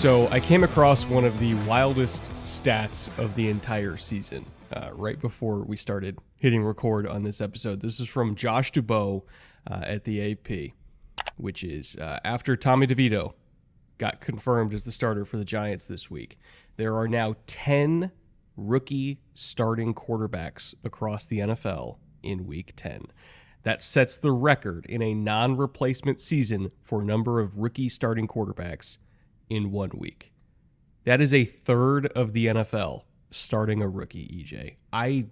So I came across one of the wildest stats of the entire season right before we started hitting record on this episode. This is from Josh Dubow at the AP, which is after Tommy DeVito got confirmed as the starter for the Giants this week. There are now 10 rookie starting quarterbacks across the NFL in Week 10. That sets the record in a non-replacement season for number of rookie starting quarterbacks in 1 week. That is a third of the NFL starting a rookie, EJ. I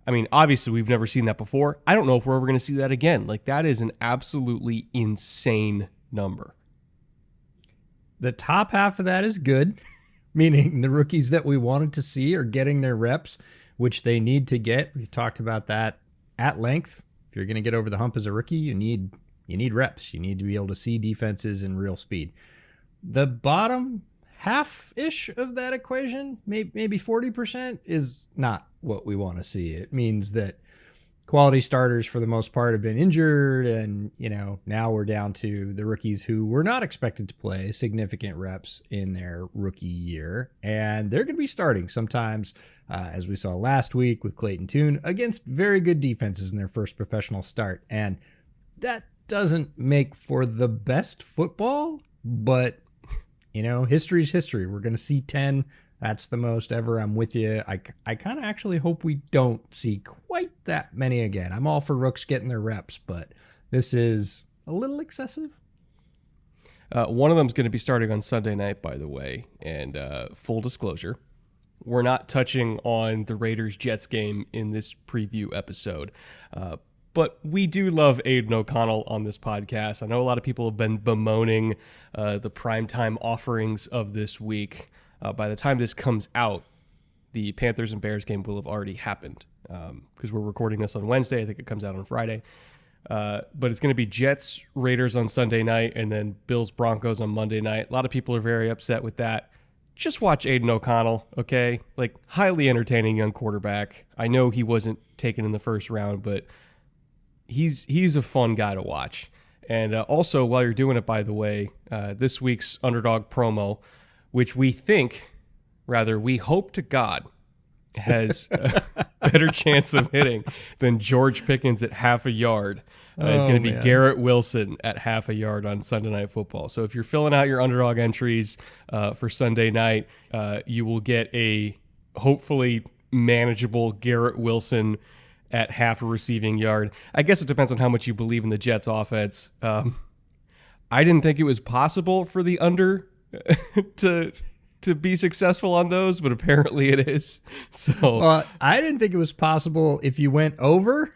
mean, obviously we've never seen that before. I don't know if we're ever going to see that again. Like, that is an absolutely insane number. The top half of that is good, meaning the rookies that we wanted to see are getting their reps, which they need to get. We've talked about that at length. If you're going to get over the hump as a rookie, you need reps. You need to be able to see defenses in real speed. The bottom half-ish of that equation, maybe 40%, is not what we want to see. It means that quality starters for the most part have been injured, and now we're down to the rookies who were not expected to play significant reps in their rookie year, and they're going to be starting sometimes, as we saw last week with Clayton Tune, against very good defenses in their first professional start. And that doesn't make for the best football, but history's history. We're going to see 10. That's the most ever. I'm with you. I kind of actually hope we don't see quite that many again. I'm all for rooks getting their reps, but this is a little excessive. One of them is going to be starting on Sunday night, by the way. And full disclosure, we're not touching on the Raiders-Jets game in this preview episode. But we do love Aiden O'Connell on this podcast. I know a lot of people have been bemoaning the primetime offerings of this week. By the time this comes out, the Panthers and Bears game will have already happened because we're recording this on Wednesday. I think it comes out on Friday. But it's going to be Jets, Raiders on Sunday night, and then Bills, Broncos on Monday night. A lot of people are very upset with that. Just watch Aiden O'Connell, okay? Like, highly entertaining young quarterback. I know he wasn't taken in the first round, but he's a fun guy to watch. And also, while you're doing it, by the way, this week's Underdog promo, which we hope to God has a better chance of hitting than George Pickens at half a yard. It's going to be Garrett Wilson at half a yard on Sunday Night Football. So if you're filling out your Underdog entries for Sunday night, you will get a hopefully manageable Garrett Wilson at half a receiving yard. I guess it depends on how much you believe in the Jets offense. I didn't think it was possible for the under to be successful on those, but apparently it is. So I didn't think it was possible if you went over.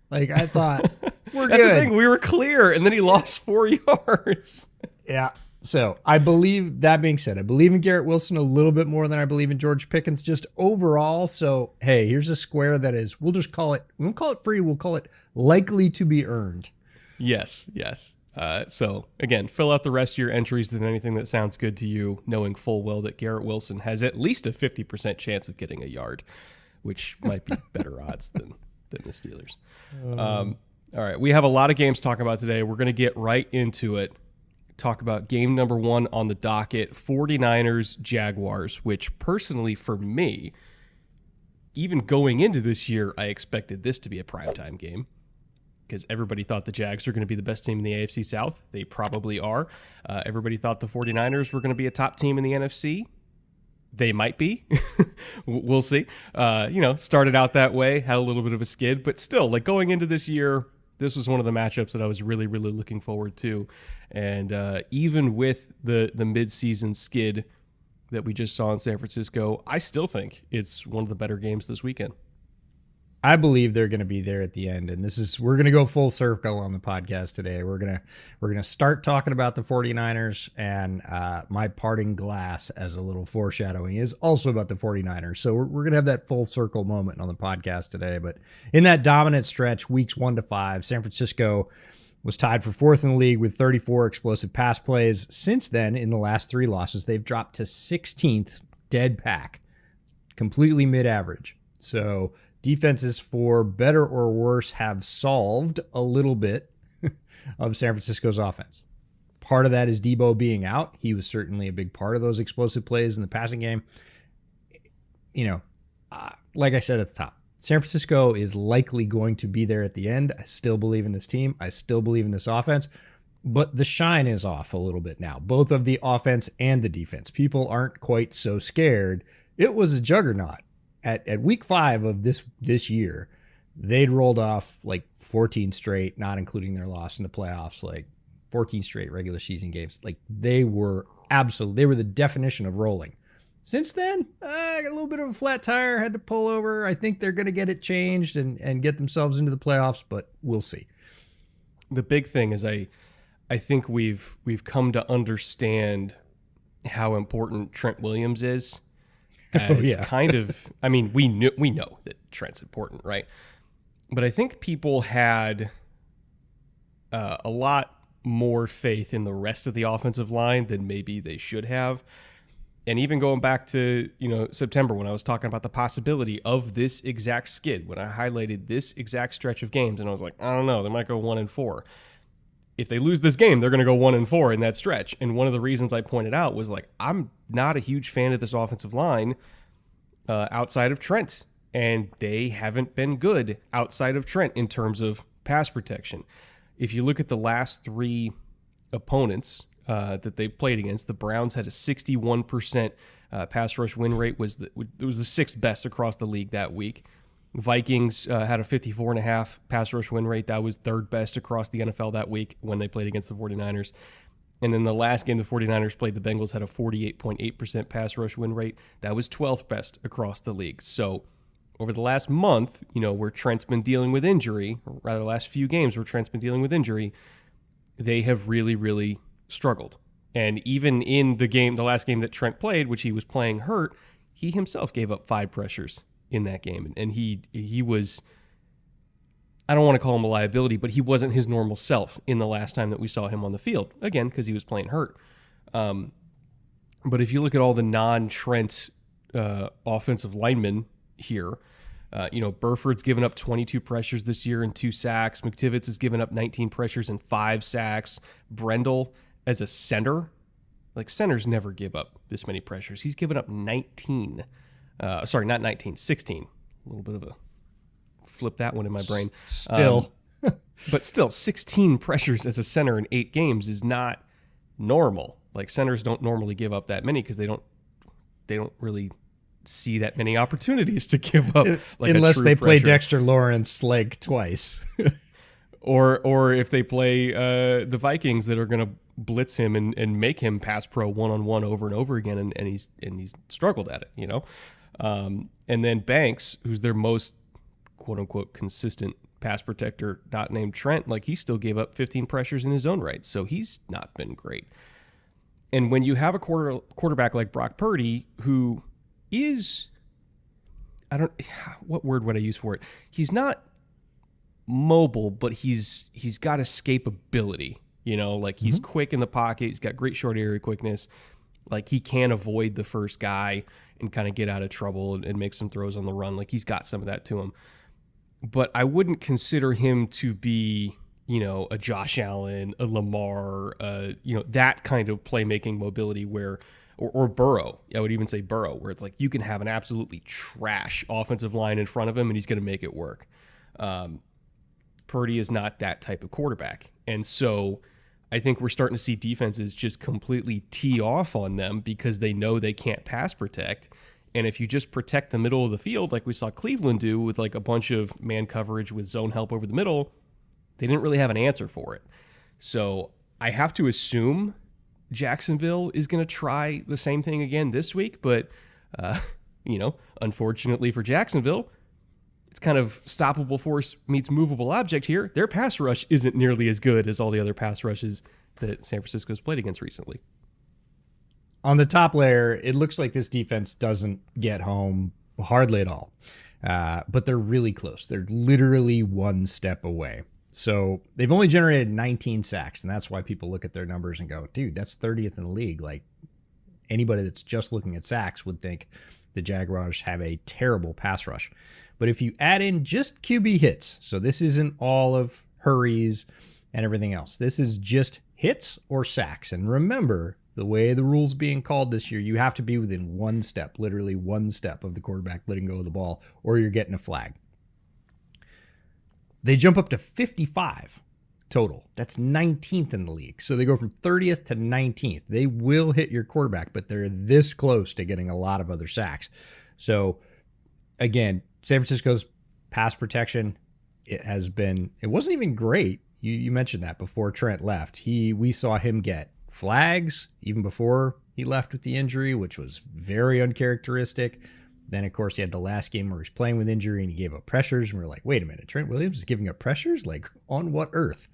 Like, I thought we're That's good. The thing, we were clear, and then he lost 4 yards. Yeah. So I believe, that being said, I believe in Garrett Wilson a little bit more than I believe in George Pickens just overall. So, hey, here's a square that is, we won't call it free. We'll call it likely to be earned. Yes. So, again, fill out the rest of your entries with anything that sounds good to you, knowing full well that Garrett Wilson has at least a 50% chance of getting a yard, which might be better odds than the Steelers. All right, we have a lot of games to talk about today. We're going to get right into it. Talk about game number 1 on the docket, 49ers Jaguars, which personally for me, even going into this year, I expected this to be a primetime game because everybody thought the Jags were going to be the best team in the AFC South. They probably are. Everybody thought the 49ers were going to be a top team in the NFC. They might be. We'll see. Started out that way, had a little bit of a skid, but still, like, going into this year, this was one of the matchups that I was really, really looking forward to. And even with the midseason skid that we just saw in San Francisco, I still think it's one of the better games this weekend. I believe they're going to be there at the end, and we're going to go full circle on the podcast today. We're going to start talking about the 49ers, and my parting glass as a little foreshadowing is also about the 49ers. So we're going to have that full circle moment on the podcast today. But in that dominant stretch, weeks 1 to 5, San Francisco was tied for 4th in the league with 34 explosive pass plays. Since then, in the last 3 losses, they've dropped to 16th dead pack, completely mid-average. So defenses, for better or worse, have solved a little bit of San Francisco's offense. part of that is Debo being out. He was certainly a big part of those explosive plays in the passing game. Like I said at the top, San Francisco is likely going to be there at the end. I still believe in this team. I still believe in this offense. But the shine is off a little bit now, both of the offense and the defense. People aren't quite so scared. It was a juggernaut. At week 5 of this year, they'd rolled off like 14 straight, not including their loss in the playoffs, like 14 straight regular season games. Like they were the definition of rolling. Since then, I got a little bit of a flat tire, had to pull over. I think they're going to get it changed and get themselves into the playoffs, but we'll see. The big thing is I think we've come to understand how important Trent Williams is. As kind of, I mean, we know that Trent's important, right? But I think people had a lot more faith in the rest of the offensive line than maybe they should have. And even going back to, September when I was talking about the possibility of this exact skid, when I highlighted this exact stretch of games, and I was like, I don't know, they might go 1-4. If they lose this game, they're going to go 1-4 in that stretch. And one of the reasons I pointed out was like, I'm not a huge fan of this offensive line outside of Trent. And they haven't been good outside of Trent in terms of pass protection. If you look at the last 3 opponents that they played against, the Browns had a 61% pass rush win rate. It was the 6th best across the league that week. Vikings had a 54.5 pass rush win rate. That was 3rd best across the NFL that week when they played against the 49ers. And then the last game the 49ers played, the Bengals had a 48.8% pass rush win rate. That was 12th best across the league. So over the last month, where Trent's been dealing with injury, or rather the last few games where Trent's been dealing with injury, they have really, really struggled. And even in the last game that Trent played, which he was playing hurt, he himself gave up 5 pressures in that game. And he was, I don't want to call him a liability, but he wasn't his normal self in the last time that we saw him on the field. Again, because he was playing hurt. But if you look at all the non-Trent offensive linemen here, Burford's given up 22 pressures this year and 2 sacks. McTivitz has given up 19 pressures and 5 sacks. Brendel, as a center, like centers never give up this many pressures. He's given up 19. Sorry, not 19, 16. A little bit of a flip that one in my brain. Still. But still, 16 pressures as a center in 8 games is not normal. Like centers don't normally give up that many because they don't really see that many opportunities to give up, like unless they play pressure. Dexter Lawrence like twice. or if they play the Vikings that are going to blitz him and make him pass pro one-on-one over and over again, and he's struggled at it, and then Banks, who's their most quote-unquote consistent pass protector, not named Trent, like he still gave up 15 pressures in his own right, so he's not been great. And when you have a quarterback like Brock Purdy, who is, what word would I use for it? He's not mobile, but he's got escapability, like he's quick in the pocket. He's got great short area quickness. Like he can avoid the first guy and kind of get out of trouble and make some throws on the run. Like he's got some of that to him. But I wouldn't consider him to be, a Josh Allen, a Lamar, that kind of playmaking mobility where, or Burrow. I would even say Burrow, where it's like you can have an absolutely trash offensive line in front of him and he's going to make it work. Purdy is not that type of quarterback. And so I think we're starting to see defenses just completely tee off on them because they know they can't pass protect. And if you just protect the middle of the field like we saw Cleveland do with like a bunch of man coverage with zone help over the middle, they didn't really have an answer for it. So I have to assume Jacksonville is going to try the same thing again this week. But, unfortunately for Jacksonville, it's kind of stoppable force meets movable object here. Their pass rush isn't nearly as good as all the other pass rushes that San Francisco's played against recently. On the top layer, it looks like this defense doesn't get home hardly at all. But they're really close. They're literally one step away. So they've only generated 19 sacks, and that's why people look at their numbers and go, dude, that's 30th in the league. Like anybody that's just looking at sacks would think the Jaguars have a terrible pass rush. But if you add in just QB hits, so this isn't all of hurries and everything else. This is just hits or sacks. And remember, the way the rules being called this year, you have to be within one step, literally one step of the quarterback letting go of the ball, or you're getting a flag. They jump up to 55 total. That's 19th in the league. So they go from 30th to 19th. They will hit your quarterback, but they're this close to getting a lot of other sacks. So again, San Francisco's pass protection, it wasn't even great. You mentioned that before Trent left. We saw him get flags even before he left with the injury, which was very uncharacteristic. Then, of course, he had the last game where he was playing with injury and he gave up pressures. And we're like, wait a minute, Trent Williams is giving up pressures? Like, on what earth?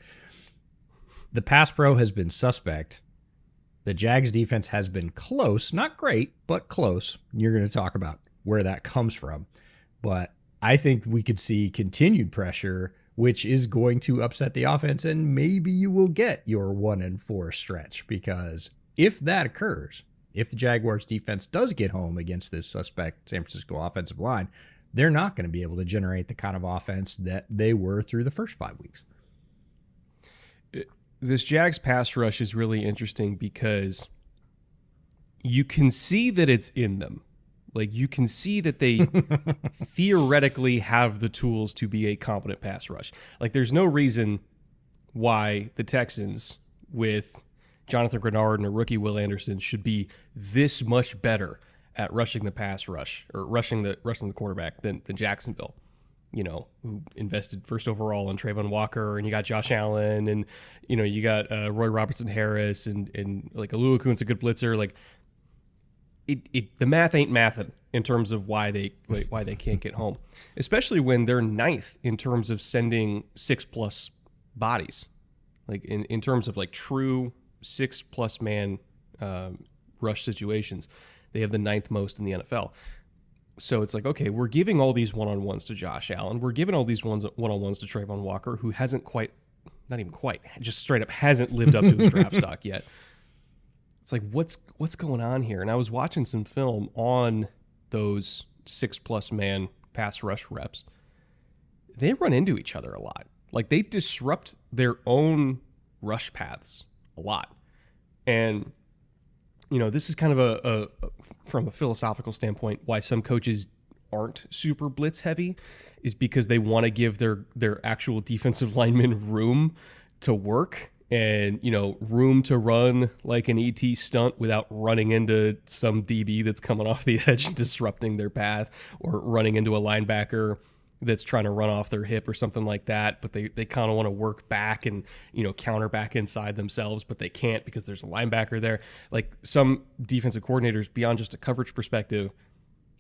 The pass pro has been suspect. The Jags defense has been close. Not great, but close. You're going to talk about where that comes from. But I think we could see continued pressure, which is going to upset the offense. And maybe you will get your 1-4 stretch, because if that occurs, if the Jaguars defense does get home against this suspect San Francisco offensive line, they're not going to be able to generate the kind of offense that they were through the first 5 weeks. This Jags pass rush is really interesting because you can see that it's in them. Like, you can see that they theoretically have the tools to be a competent pass rush. Like, there's no reason why the Texans, with Jonathan Grenard and a rookie Will Anderson, should be this much better at rushing the pass rush or rushing the quarterback than Jacksonville, who invested first overall in Trayvon Walker, and you got Josh Allen, and you got Roy Robertson Harris, and like Aluakun's a good blitzer. Like, the math ain't mathin' in terms of why they can't get home, especially when they're ninth in terms of sending 6+ bodies, like in terms of like true 6+ man rush situations. They have the 9th most in the NFL. So it's like, okay, we're giving all these one-on-ones to Josh Allen. We're giving all these one-on-ones to Trayvon Walker, who just straight up hasn't lived up to his draft stock yet. It's like, what's going on here? And I was watching some film on those 6+ man pass rush reps. They run into each other a lot. Like, they disrupt their own rush paths a lot. And this is kind of from a philosophical standpoint, why some coaches aren't super blitz heavy, is because they want to give their actual defensive linemen room to work and, room to run like an ET stunt without running into some DB that's coming off the edge and disrupting their path, or running into a linebacker that's trying to run off their hip or something like that, but they kind of want to work back and, counter back inside themselves, but they can't because there's a linebacker there. Like, some defensive coordinators, beyond just a coverage perspective,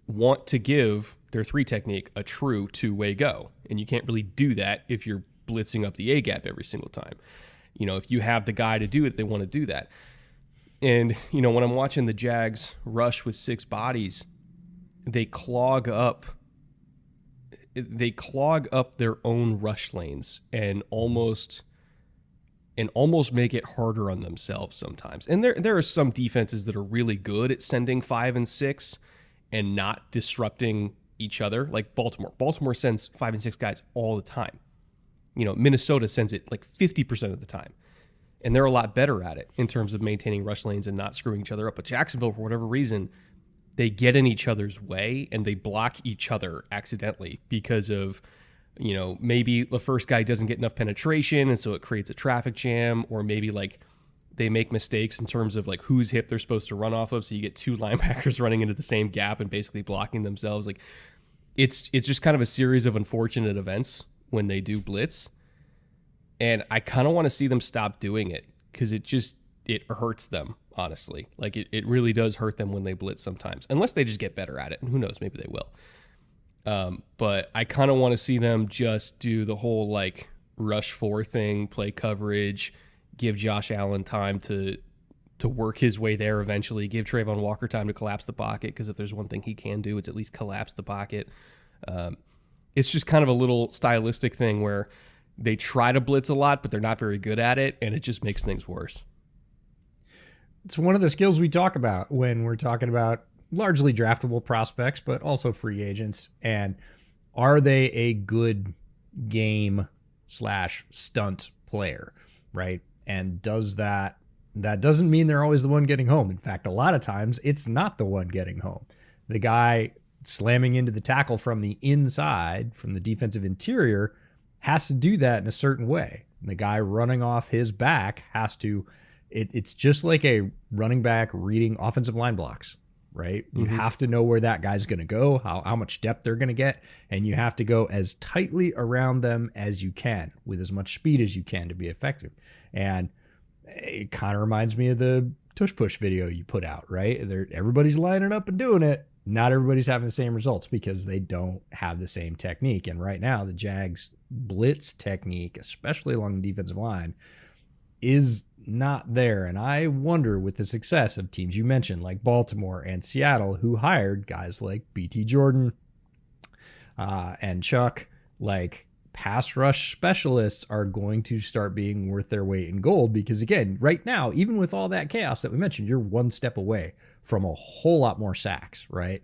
want to give their 3 technique a true 2-way go. And you can't really do that if you're blitzing up the A-gap every single time. If you have the guy to do it, they want to do that. And, when I'm watching the Jags rush with 6 bodies, they clog up their own rush lanes and almost make it harder on themselves sometimes. And there are some defenses that are really good at sending 5 and 6 and not disrupting each other, like Baltimore. Baltimore sends 5 and 6 guys all the time. Minnesota sends it like 50% of the time. And they're a lot better at it in terms of maintaining rush lanes and not screwing each other up. But Jacksonville, for whatever reason, they get in each other's way and they block each other accidentally because of, maybe the first guy doesn't get enough penetration and so it creates a traffic jam, or maybe like they make mistakes in terms of like whose hip they're supposed to run off of. So you get 2 linebackers running into the same gap and basically blocking themselves. Like, it's just kind of a series of unfortunate events when they do blitz. And I kind of want to see them stop doing it, because it hurts them, honestly. Like, it really does hurt them when they blitz sometimes, unless they just get better at it. And who knows, maybe they will. But I kind of want to see them just do the whole like rush 4 thing, play coverage, give Josh Allen time to work his way there eventually, give Trayvon Walker time to collapse the pocket, because if there's one thing he can do, it's at least collapse the pocket. It's just kind of a little stylistic thing where they try to blitz a lot, but they're not very good at it, and it just makes things worse. It's one of the skills we talk about when we're talking about largely draftable prospects, but also free agents. And are they a good game/stunt player, right? And that doesn't mean they're always the one getting home. In fact, a lot of times it's not the one getting home. The guy slamming into the tackle from the inside, from the defensive interior, has to do that in a certain way. And the guy running off his back has to, it's just like a running back reading offensive line blocks, right? You have to know where that guy's going to go, how much depth they're going to get, and you have to go as tightly around them as you can with as much speed as you can to be effective. And it kind of reminds me of the tush push video you put out, right? Everybody's lining up and doing it. Not everybody's having the same results because they don't have the same technique. And right now, the Jags blitz technique, especially along the defensive line, is not there. And I wonder, with the success of teams you mentioned, like Baltimore and Seattle, who hired guys like BT Jordan and Chuck, like pass rush specialists are going to start being worth their weight in gold. Because again, right now, even with all that chaos that we mentioned, you're one step away from a whole lot more sacks, right?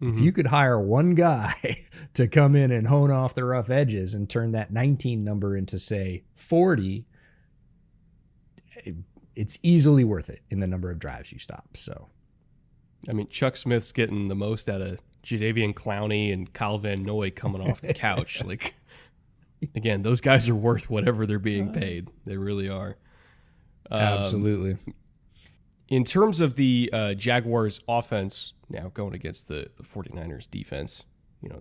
If you could hire one guy to come in and hone off the rough edges and turn that 19 number into, say, 40, it's easily worth it in the number of drives you stop. So, I mean, Chuck Smith's getting the most out of Jadeveon Clowney and Kyle Van Noy coming off the couch. Like, again, those guys are worth whatever they're being paid. They really are. Absolutely. In terms of the Jaguars offense, now going against the 49ers defense,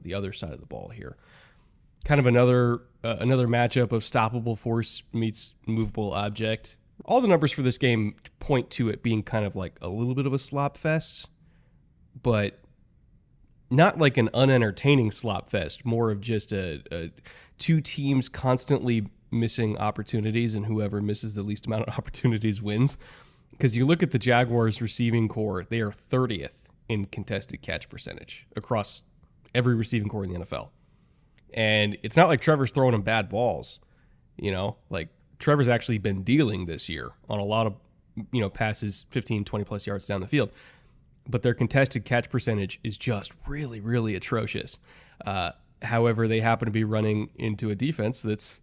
the other side of the ball here, kind of another matchup of stoppable force meets movable object. All the numbers for this game point to it being kind of like a little bit of a slop fest, but not like an unentertaining slop fest, more of just a two teams constantly missing opportunities, and whoever misses the least amount of opportunities wins. Because you look at the Jaguars receiving core, they are 30th in contested catch percentage across every receiving core in the NFL. And it's not like Trevor's throwing them bad balls. Like Trevor's actually been dealing this year on a lot of, passes 15, 20 plus yards down the field. But their contested catch percentage is just really, really atrocious. However, they happen to be running into a defense that's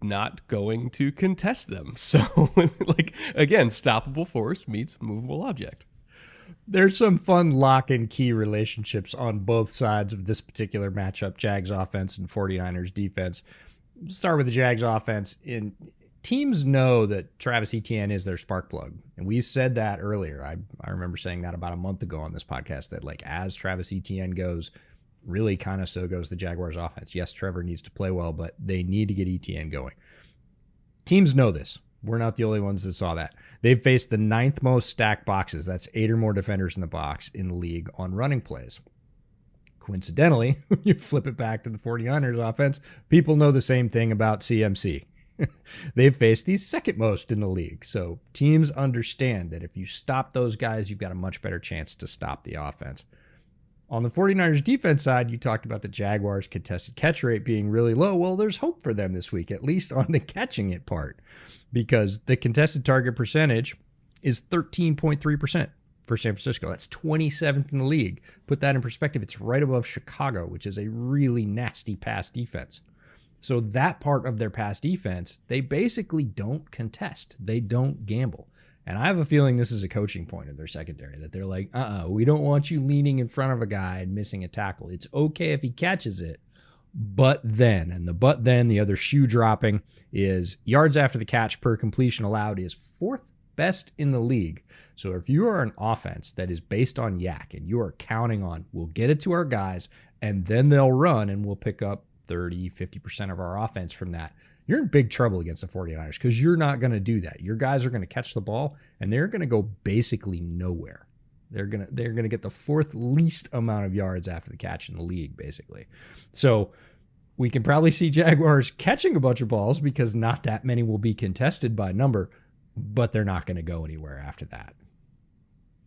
not going to contest them. So, again, stoppable force meets movable object. There's some fun lock and key relationships on both sides of this particular matchup, Jags offense and 49ers defense. We'll start with the Jags offense. Teams know that Travis Etienne is their spark plug. And we said that earlier. I remember saying that about a month ago on this podcast, that as Travis Etienne goes, really kind of so goes the Jaguars offense. Yes, Trevor needs to play well, but they need to get Etienne going. Teams know this. We're not the only ones that saw that. They've faced the 9th most stacked boxes. That's 8 or more defenders in the box in the league on running plays. Coincidentally, when you flip it back to the 49ers offense, people know the same thing about CMC. They've faced the 2nd most in the league. So teams understand that if you stop those guys, you've got a much better chance to stop the offense. On the 49ers defense side, you talked about the Jaguars' contested catch rate being really low. Well, there's hope for them this week, at least on the catching it part, because the contested target percentage is 13.3% for San Francisco. That's 27th in the league. Put that in perspective, it's right above Chicago, which is a really nasty pass defense. So that part of their pass defense, they basically don't contest. They don't gamble. And I have a feeling this is a coaching point in their secondary, that they're like, we don't want you leaning in front of a guy and missing a tackle. It's okay if he catches it, but then, the other shoe dropping is yards after the catch per completion allowed is 4th best in the league. So if you are an offense that is based on yak and you are counting on, we'll get it to our guys and then they'll run and we'll pick up 30, 50% of our offense from that, you're in big trouble against the 49ers because you're not going to do that. Your guys are going to catch the ball and they're going to go basically nowhere. They're going to get the 4th least amount of yards after the catch in the league, basically. So we can probably see Jaguars catching a bunch of balls because not that many will be contested by number, but they're not going to go anywhere after that.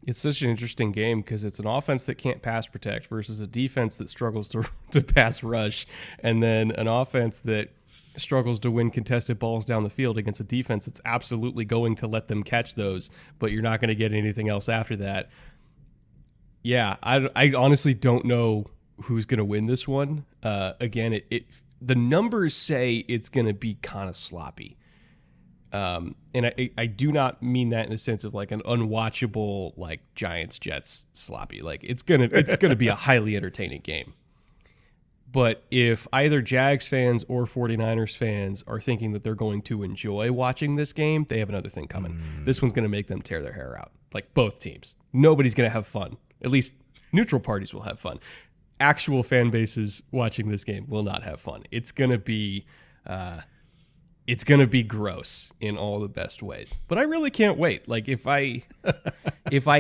It's such an interesting game because it's an offense that can't pass protect versus a defense that struggles to pass rush, and then an offense that struggles to win contested balls down the field against a defense that's absolutely going to let them catch those, but you're not going to get anything else after that. Yeah, I honestly don't know who's going to win this one. Again, the numbers say it's going to be kind of sloppy. And I do not mean that in the sense of like an unwatchable, like Giants Jets sloppy. Like it's gonna be a highly entertaining game. But if either Jags fans or 49ers fans are thinking that they're going to enjoy watching this game, they have another thing coming. This one's going to make them tear their hair out. Like both teams. Nobody's going to have fun. At least neutral parties will have fun. Actual fan bases watching this game will not have fun. It's going to be gross in all the best ways. But I really can't wait. Like if I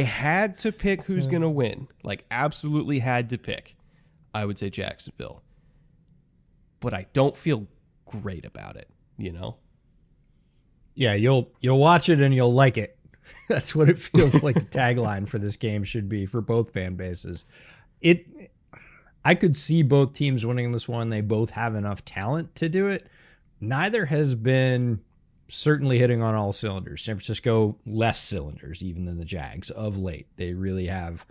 had to pick who's going to win, like absolutely had to pick, I would say Jacksonville. But I don't feel great about it, you know? Yeah, you'll watch it and you'll like it. That's what it feels like the tagline for this game should be for both fan bases. I could see both teams winning this one. They both have enough talent to do it. Neither has been certainly hitting on all cylinders. San Francisco, less cylinders even than the Jags of late. They really have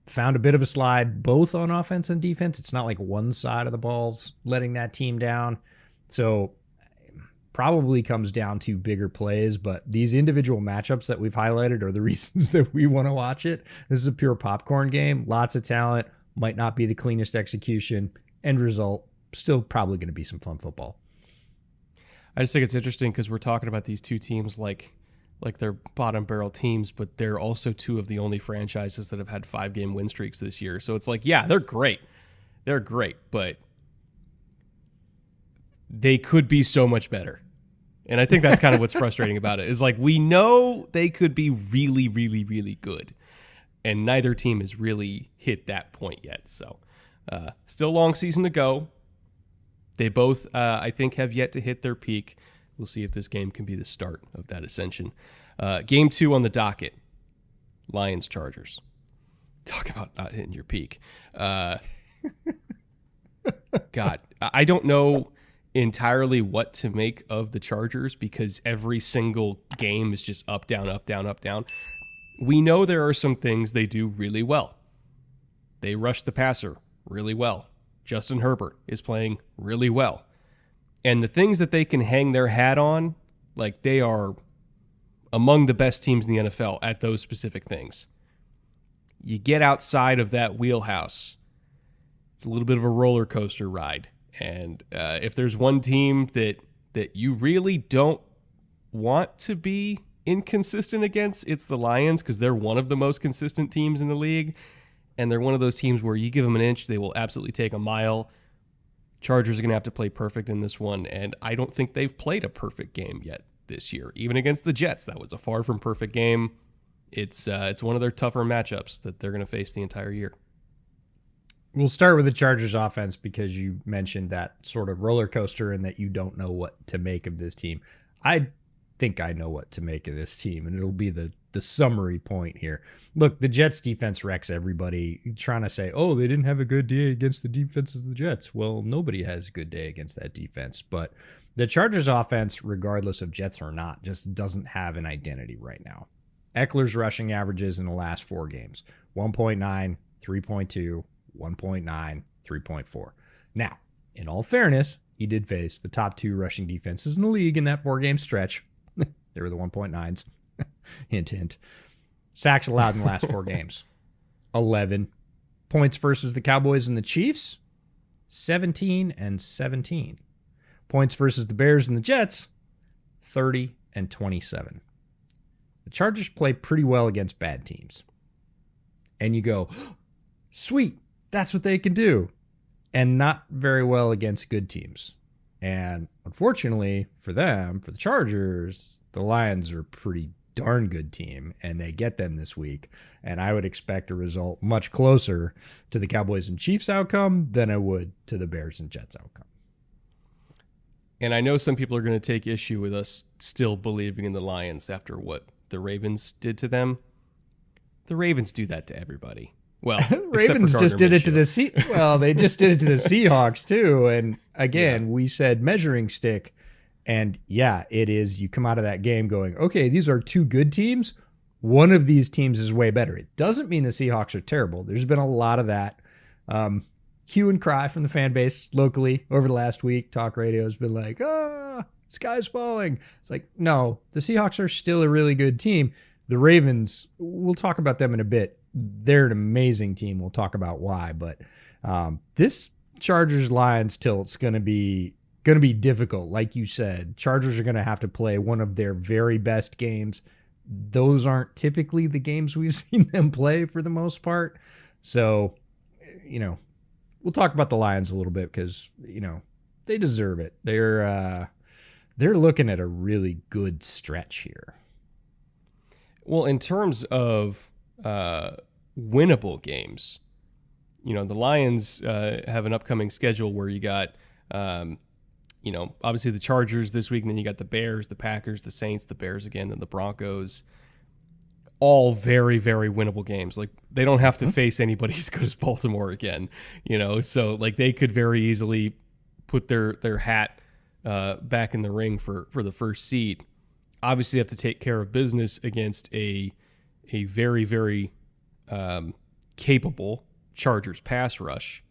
found a bit of a slide both on offense and defense. It's not like one side of the ball's letting that team down. So probably comes down to bigger plays, but these individual matchups that we've highlighted are the reasons that we want to watch it. This is a pure popcorn game. Lots of talent. Might not be the cleanest execution. End result, still probably going to be some fun football. I just think it's interesting because we're talking about these two teams like they're bottom barrel teams, but they're also two of the only franchises that have had 5-game win streaks this year. So it's like, yeah, they're great. They're great, but they could be so much better. And I think that's kind of what's frustrating about it is like, we know they could be really, really, really good. And neither team has really hit that point yet. So still a long season to go. They both, I think, have yet to hit their peak. We'll see if this game can be the start of that ascension. Game 2 on the docket. Lions-Chargers. Talk about not hitting your peak. God, I don't know entirely what to make of the Chargers because every single game is just up, down, up, down, up, down. We know there are some things they do really well. They rush the passer really well. Justin Herbert is playing really well. And the things that they can hang their hat on, like they are among the best teams in the NFL at those specific things. You get outside of that wheelhouse, it's a little bit of a roller coaster ride. And if there's one team that you really don't want to be inconsistent against, it's the Lions because they're one of the most consistent teams in the league. And they're one of those teams where you give them an inch, they will absolutely take a mile. Chargers are going to have to play perfect in this one, and I don't think they've played a perfect game yet this year. Even against the Jets, that was a far from perfect game. It's one of their tougher matchups that they're going to face the entire year. We'll start with the Chargers offense because you mentioned that sort of roller coaster and that you don't know what to make of this team. I think I know what to make of this team, and it'll be the summary point here. Look, the Jets defense wrecks everybody. You're trying to say, oh, they didn't have a good day against the defense of the Jets. Well, nobody has a good day against that defense, but the Chargers offense, regardless of Jets or not, just doesn't have an identity right now. Eckler's rushing averages in the last 4 games, 1.9, 3.2, 1.9, 3.4. Now, in all fairness, he did face the top 2 rushing defenses in the league in that 4-game stretch. They were the 1.9s. Hint, hint. Sacks allowed in the last 4 games. 11. Points versus the Cowboys and the Chiefs. 17 and 17. Points versus the Bears and the Jets. 30 and 27. The Chargers play pretty well against bad teams. And you go, sweet, that's what they can do. And not very well against good teams. And unfortunately for them, for the Chargers, the Lions are a pretty darn good team, and they get them this week. And I would expect a result much closer to the Cowboys and Chiefs outcome than I would to the Bears and Jets outcome. And I know some people are going to take issue with us still believing in the Lions after what the Ravens did to them. The Ravens do that to everybody. Well, Ravens just did it to the well, they just did it to the Seahawks too. And again, we said measuring stick. And yeah, it is. You come out of that game going, okay, these are 2 good teams. One of these teams is way better. It doesn't mean the Seahawks are terrible. There's been a lot of that hue and cry from the fan base locally over the last week. Talk radio has been like, Sky's falling. It's like, no, the Seahawks are still a really good team. The Ravens, we'll talk about them in a bit. They're an amazing team. We'll talk about why. But this Chargers-Lions tilt's going to be difficult. Like you said, Chargers are going to have to play one of their very best games. Those aren't typically the games we've seen them play for the most part. So, we'll talk about the Lions a little bit because, they deserve it. They're looking at a really good stretch here. Well, in terms of winnable games, the Lions have an upcoming schedule where you got, obviously the Chargers this week, and then you got the Bears, the Packers, the Saints, the Bears again, and the Broncos. All very, very winnable games. Like, they don't have to face anybody as good as Baltimore again, so like they could very easily put their hat back in the ring for the first seed. Obviously, they have to take care of business against a very, very capable Chargers pass rush.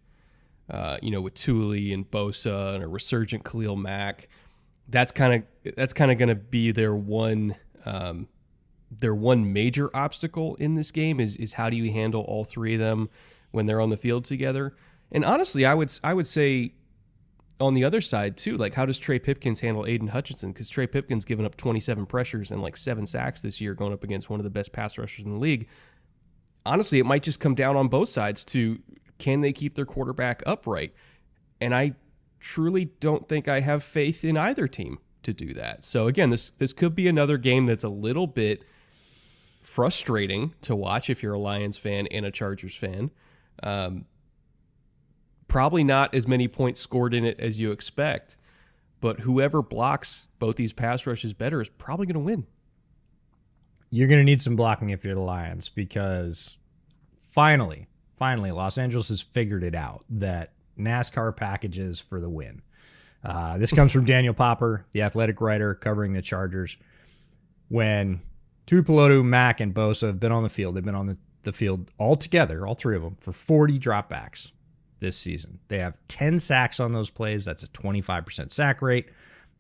With Thule and Bosa and a resurgent Khalil Mack. That's kind of going to be their one major obstacle in this game is how do you handle all three of them when they're on the field together? And honestly, I would say on the other side too, like how does Trey Pipkins handle Aiden Hutchinson? Because Trey Pipkins given up 27 pressures and like 7 sacks this year going up against one of the best pass rushers in the league. Honestly, it might just come down on both sides to can they keep their quarterback upright? And I truly don't think I have faith in either team to do that. So again, this could be another game that's a little bit frustrating to watch if you're a Lions fan and a Chargers fan. Probably not as many points scored in it as you expect, but whoever blocks both these pass rushes better is probably going to win. You're going to need some blocking if you're the Lions because finally, Los Angeles has figured it out that NASCAR packages for the win. This comes from Daniel Popper, the athletic writer covering the Chargers. When Tuipulotu, Mack, and Bosa have been on the field, they've been on the field all together, all three of them, for 40 dropbacks this season. They have 10 sacks on those plays. That's a 25% sack rate.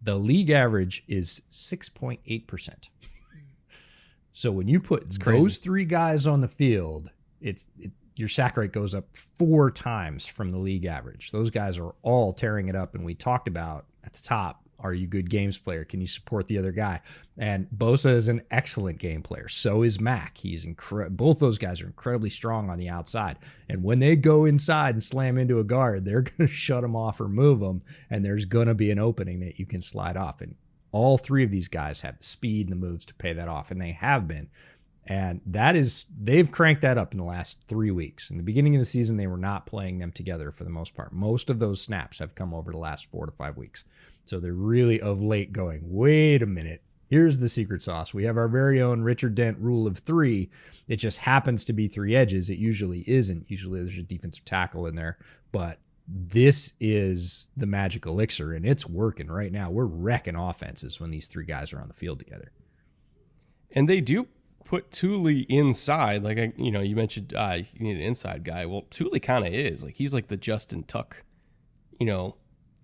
The league average is 6.8%. So when you put those three guys on the field, your sack rate goes up 4 times from the league average. Those guys are all tearing it up, and we talked about at the top, are you a good games player? Can you support the other guy? And Bosa is an excellent game player. So is Mack. He's both those guys are incredibly strong on the outside. And when they go inside and slam into a guard, they're going to shut them off or move them, and there's going to be an opening that you can slide off. And all three of these guys have the speed and the moves to pay that off, and they have been. And they've cranked that up in the last 3 weeks. In the beginning of the season, they were not playing them together for the most part. Most of those snaps have come over the last 4 to 5 weeks. So they're really of late going, wait a minute, here's the secret sauce. We have our very own Richard Dent rule of 3. It just happens to be 3 edges. It usually isn't. Usually there's a defensive tackle in there. But this is the magic elixir, and it's working right now. We're wrecking offenses when these 3 guys are on the field together. And they do put Thule inside. Like, you mentioned you need an inside guy. Well, Thule kind of is. Like, he's like the Justin Tuck,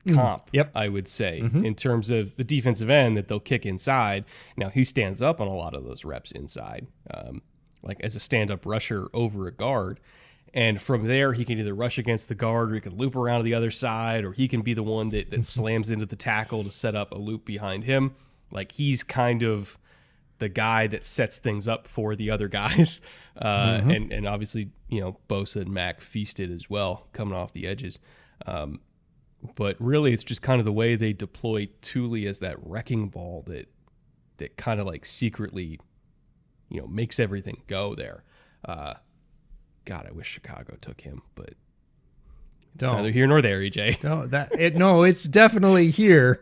comp, I would say, in terms of the defensive end that they'll kick inside. Now, he stands up on a lot of those reps inside, like as a stand-up rusher over a guard. And from there, he can either rush against the guard or he can loop around to the other side, or he can be the one that slams into the tackle to set up a loop behind him. Like, he's kind of the guy that sets things up for the other guys. And obviously, Bosa and Mack feasted as well, coming off the edges. But really, it's just kind of the way they deploy Thule as that wrecking ball that kind of like secretly, makes everything go there. God, I wish Chicago took him, but it's neither here nor there, EJ. It's definitely here.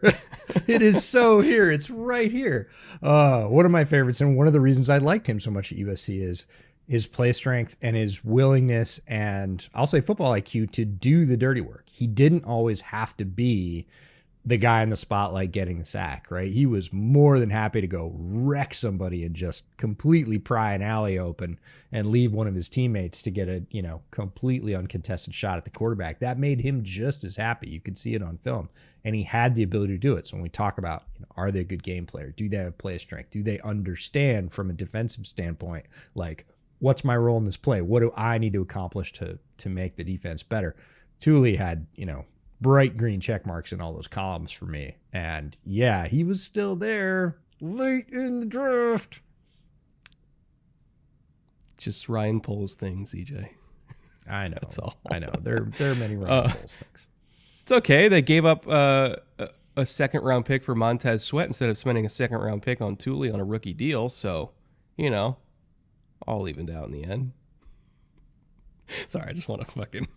It is so here. It's right here. One of my favorites, and one of the reasons I liked him so much at USC is his play strength and his willingness and I'll say football IQ to do the dirty work. He didn't always have to be the guy in the spotlight getting the sack, right? He was more than happy to go wreck somebody and just completely pry an alley open and leave one of his teammates to get a, completely uncontested shot at the quarterback. That made him just as happy. You could see it on film. And he had the ability to do it. So when we talk about, are they a good game player? Do they have play strength? Do they understand from a defensive standpoint, like, what's my role in this play? What do I need to accomplish to make the defense better? Thule had, bright green check marks in all those columns for me. And yeah, he was still there late in the draft. Just Ryan Poles things, EJ. I know. That's all. I know. There are many Ryan Poles things. It's okay. They gave up a second-round pick for Montez Sweat instead of spending a second-round pick on Thule on a rookie deal. So, all evened out in the end. Sorry, I just want to fucking...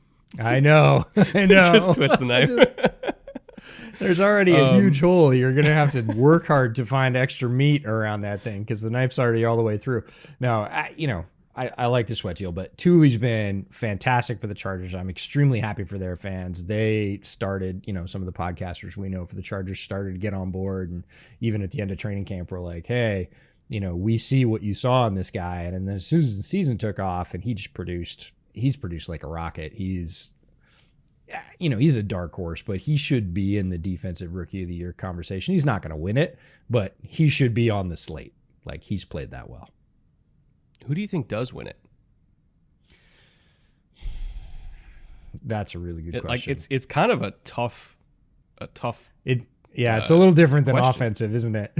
I know. Just twist the knife. There's already a huge hole. You're going to have to work hard to find extra meat around that thing because the knife's already all the way through. No, I like the Sweat deal, but Thule's been fantastic for the Chargers. I'm extremely happy for their fans. They started, some of the podcasters we know for the Chargers started to get on board. And even at the end of training camp, we're like, hey, we see what you saw in this guy. And then as soon as the season took off and he's produced like a rocket. He's a dark horse, but he should be in the defensive rookie of the year conversation. He's not going to win it, but he should be on the slate. Like, he's played that well. Who do you think does win it? That's a really good question. Like, it's kind of a tough. It's a little different than question. Offensive, isn't it?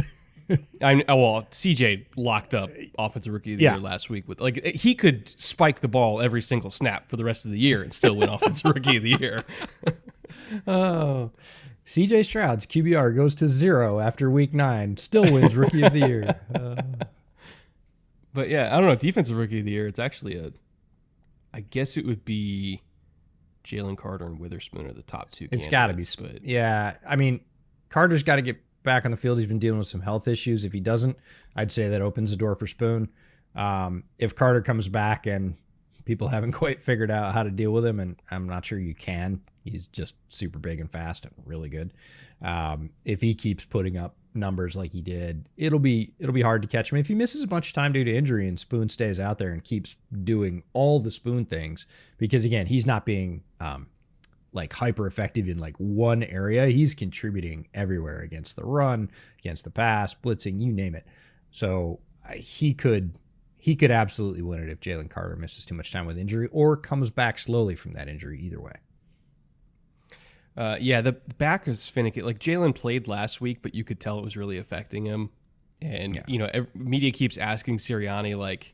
CJ locked up offensive rookie of the year last week with he could spike the ball every single snap for the rest of the year and still win offensive rookie of the year. Oh, CJ Stroud's QBR goes to 0 after week 9, still wins rookie of the year. But yeah, I don't know. Defensive rookie of the year, it's actually I guess it would be Jalen Carter and Witherspoon are the top two. It's got to be. Yeah, I mean, Carter's got to get back on the field. He's been dealing with some health issues. If he doesn't, I'd say that opens the door for Spoon. If Carter comes back and people haven't quite figured out how to deal with him, and I'm not sure you can, he's just super big and fast and really good. If he keeps putting up numbers like he did, it'll be hard to catch him. If he misses a bunch of time due to injury and Spoon stays out there and keeps doing all the Spoon things, because again, he's not being like hyper effective in like one area. He's contributing everywhere against the run, against the pass, blitzing, you name it. So he could absolutely win it if Jalen Carter misses too much time with injury or comes back slowly from that injury. Either way. The back is finicky. Like, Jalen played last week, but you could tell it was really affecting him. And media keeps asking Sirianni like,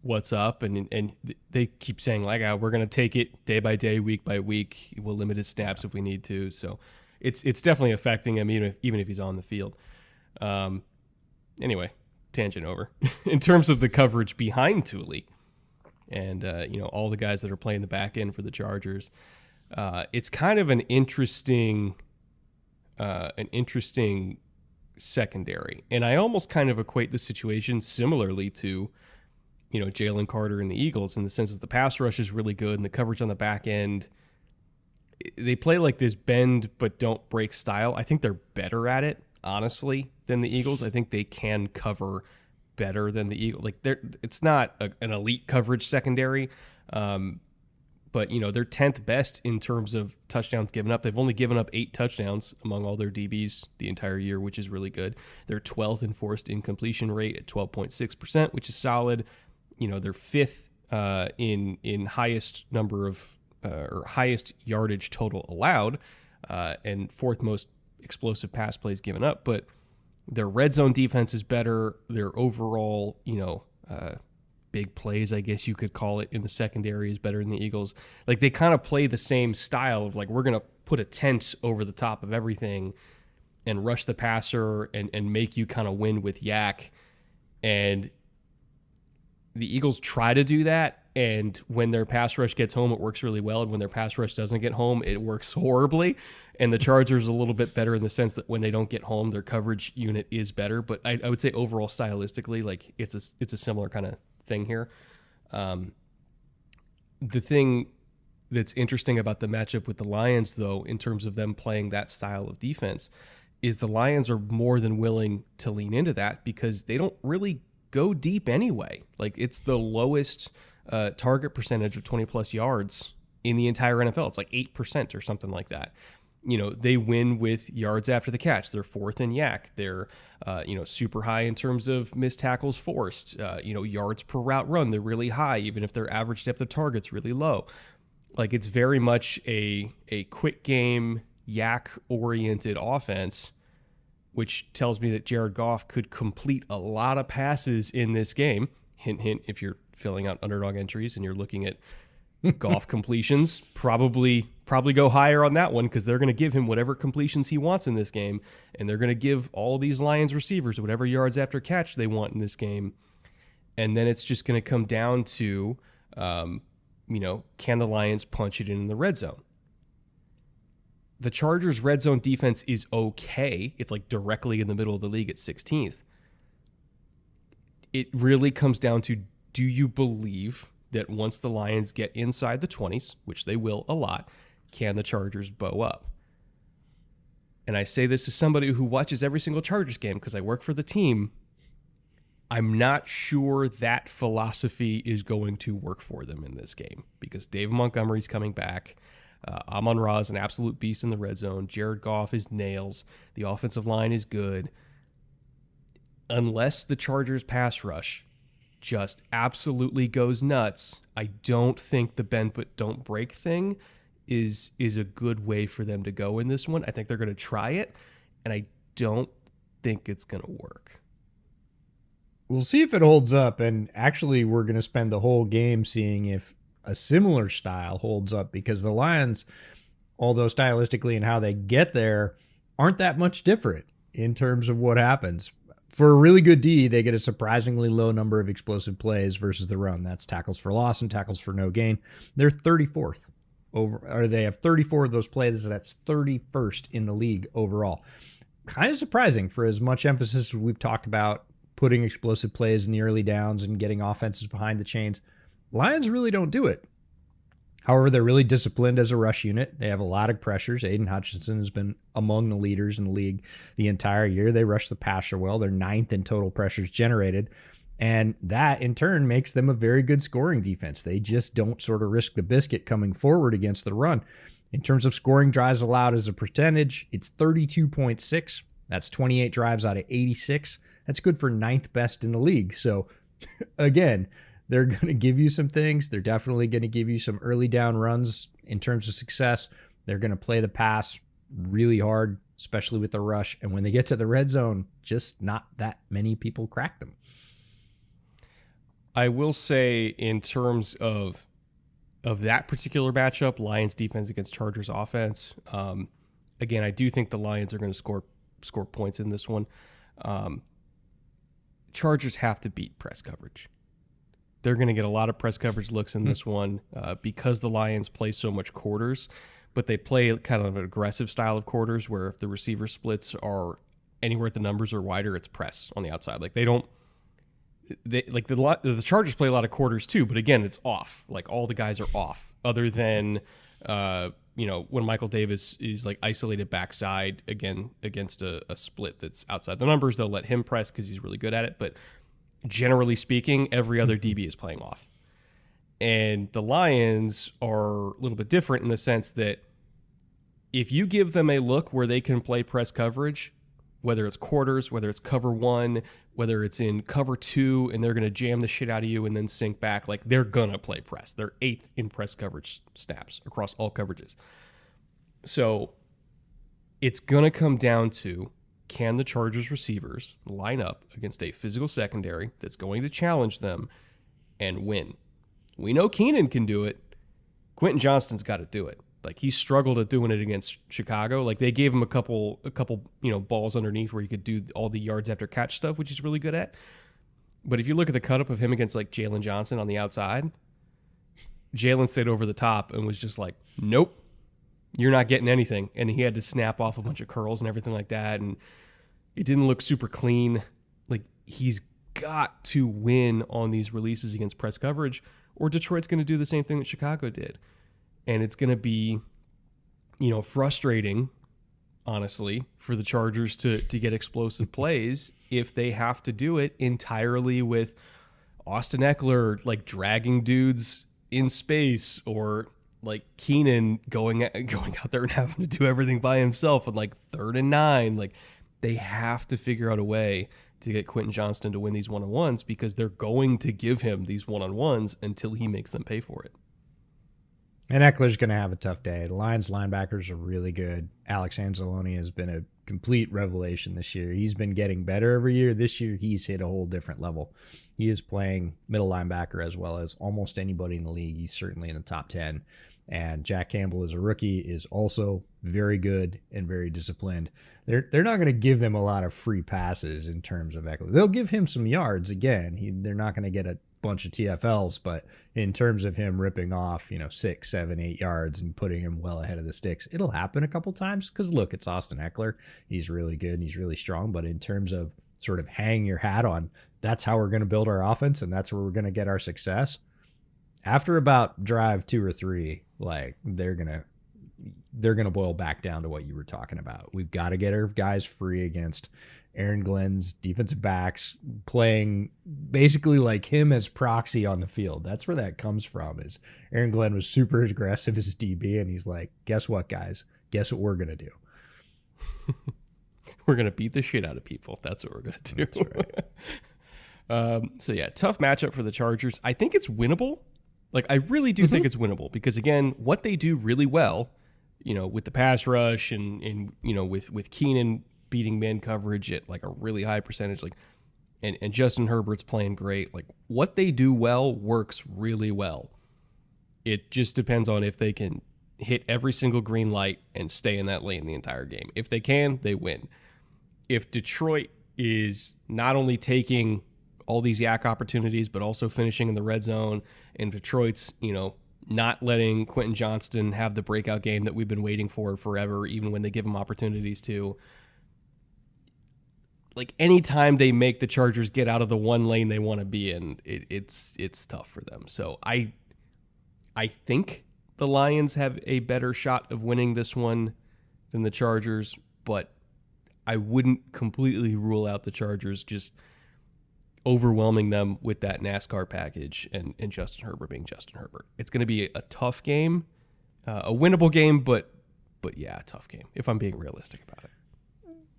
what's up, and they keep saying like, we're going to take it day by day, week by week. We'll limit his snaps if we need to. So it's definitely affecting him, even if he's on the field. Anyway, tangent over. In terms of the coverage behind Thule and all the guys that are playing the back end for the Chargers, it's kind of an interesting secondary, and I almost kind of equate the situation similarly to Jalen Carter and the Eagles, in the sense that the pass rush is really good and the coverage on the back end, they play like this bend but don't break style. I think they're better at it, honestly, than the Eagles. I think they can cover better than the Eagles. Like, it's not an elite coverage secondary, but they're 10th best in terms of touchdowns given up. They've only given up 8 touchdowns among all their DBs the entire year, which is really good. They're 12th in forced incompletion rate at 12.6%, which is solid. They're 5th in highest number of or highest yardage total allowed, and 4th most explosive pass plays given up. But their red zone defense is better. Their overall, big plays, I guess you could call it, in the secondary is better than the Eagles. Like, they kind of play the same style of like, we're going to put a tent over the top of everything and rush the passer and make you kind of win with yak. And the Eagles try to do that, and when their pass rush gets home, it works really well, and when their pass rush doesn't get home, it works horribly. And the Chargers are a little bit better in the sense that when they don't get home, their coverage unit is better. But I would say overall, stylistically, like, it's a similar kind of thing here. The thing that's interesting about the matchup with the Lions, though, in terms of them playing that style of defense, is the Lions are more than willing to lean into that because they don't really go deep anyway. Like, it's the lowest target percentage of 20-plus yards in the entire NFL. It's like 8% or something like that. They win with yards after the catch. They're fourth in yak. They're, super high in terms of missed tackles forced. Yards per route run, they're really high, even if their average depth of target's really low. Like, it's very much a quick game, yak-oriented offense, which tells me that Jared Goff could complete a lot of passes in this game. Hint, hint, if you're filling out underdog entries and you're looking at Goff completions, probably go higher on that one because they're going to give him whatever completions he wants in this game, and they're going to give all these Lions receivers whatever yards after catch they want in this game. And then it's just going to come down to, can the Lions punch it in the red zone? The Chargers' red zone defense is okay. It's like directly in the middle of the league at 16th. It really comes down to, do you believe that once the Lions get inside the 20s, which they will a lot, can the Chargers bow up? And I say this as somebody who watches every single Chargers game because I work for the team. I'm not sure that philosophy is going to work for them in this game because David Montgomery's coming back. Amon-Ra is an absolute beast in the red zone. Jared Goff is nails. The offensive line is good. Unless the Chargers pass rush just absolutely goes nuts, I don't think the bend but don't break thing is a good way for them to go in this one. I think they're going to try it, and I don't think it's going to work. We'll see if it holds up, and actually we're going to spend the whole game seeing if a similar style holds up because the Lions, although stylistically and how they get there, aren't that much different in terms of what happens. For a really good D, they get a surprisingly low number of explosive plays versus the run. That's tackles for loss and tackles for no gain. They're 34th or they have 34 of those plays. That's 31st in the league overall. Kind of surprising for as much emphasis we've talked about putting explosive plays in the early downs and getting offenses behind the chains. Lions really don't do it. However, they're really disciplined as a rush unit. They have a lot of pressures. Aiden Hutchinson has been among the leaders in the league the entire year. They rush the passer well. They're 9th in total pressures generated. And that, in turn, makes them a very good scoring defense. They just don't sort of risk the biscuit coming forward against the run. In terms of scoring drives allowed as a percentage, it's 32.6. That's 28 drives out of 86. That's good for 9th best in the league. So, again, they're going to give you some things. They're definitely going to give you some early down runs in terms of success. They're going to play the pass really hard, especially with the rush. And when they get to the red zone, just not that many people crack them. I will say in terms of that particular matchup, Lions defense against Chargers offense, again, I do think the Lions are going to score points in this one. Chargers have to beat press coverage. They're going to get a lot of press coverage looks in this one because the Lions play so much quarters, but they play kind of an aggressive style of quarters where if the receiver splits are anywhere if the numbers are wider, it's press on the outside. Like the Chargers play a lot of quarters too, but again, it's off. Like all the guys are off other than, when Michael Davis is like isolated backside again against a split that's outside the numbers, they'll let him press because he's really good at it. But generally speaking, every other DB is playing off. And the Lions are a little bit different in the sense that if you give them a look where they can play press coverage, whether it's quarters, whether it's cover one, whether it's in cover two, and they're going to jam the shit out of you and then sink back, like they're going to play press. They're 8th in press coverage snaps across all coverages. So it's going to come down to, can the Chargers receivers line up against a physical secondary that's going to challenge them and win? We know Keenan can do it. Quentin Johnston's got to do it. Like he struggled at doing it against Chicago. Like they gave him a couple, balls underneath where he could do all the yards after catch stuff, which he's really good at. But if you look at the cut up of him against like Jalen Johnson on the outside, Jalen stayed over the top and was just like, nope, you're not getting anything. And he had to snap off a bunch of curls and everything like that. And it didn't look super clean. Like he's got to win on these releases against press coverage, or Detroit's going to do the same thing that Chicago did. And it's going to be, frustrating, honestly, for the Chargers to get explosive plays if they have to do it entirely with Austin Eckler like dragging dudes in space, or like Keenan going out there and having to do everything by himself on like 3rd and 9. Like, they have to figure out a way to get Quentin Johnston to win these one-on-ones, because they're going to give him these one-on-ones until he makes them pay for it. And Eckler's going to have a tough day. The Lions linebackers are really good. Alex Anzalone has been a complete revelation this year. He's been getting better every year. This year, he's hit a whole different level. He is playing middle linebacker as well as almost anybody in the league. He's certainly in the top 10. And Jack Campbell, as a rookie, is also very good and very disciplined. They're not going to give them a lot of free passes in terms of Eckler. They'll give him some yards again. They're not going to get a bunch of TFLs, but in terms of him ripping off 6, 7, 8 yards and putting him well ahead of the sticks, it'll happen a couple times, because look, it's Austin Eckler. He's really good and he's really strong, but in terms of sort of hanging your hat on, that's how we're going to build our offense and that's where we're going to get our success. After about drive 2 or 3, like, they're gonna boil back down to what you were talking about. We've got to get our guys free against Aaron Glenn's defensive backs, playing basically like him as proxy on the field. That's where that comes from. Is Aaron Glenn was super aggressive as a DB, and he's like, guess what, guys? Guess what we're going to do? We're going to beat the shit out of people. That's what we're going to do. That's right. So, yeah, tough matchup for the Chargers. I think it's winnable. Like, I really do think it's winnable, because, again, what they do really well, with the pass rush and with Keenan beating man coverage at like a really high percentage, like, and Justin Herbert's playing great. Like, what they do well works really well. It just depends on if they can hit every single green light and stay in that lane the entire game. If they can, they win. If Detroit is not only taking all these yak opportunities, but also finishing in the red zone, and Detroit's, not letting Quentin Johnston have the breakout game that we've been waiting for forever, even when they give him opportunities to. Like, anytime they make the Chargers get out of the one lane they want to be in, it's tough for them. So I think the Lions have a better shot of winning this one than the Chargers, but I wouldn't completely rule out the Chargers just overwhelming them with that NASCAR package and Justin Herbert being Justin Herbert. It's going to be a tough game, a winnable game, but yeah, a tough game, if I'm being realistic about it.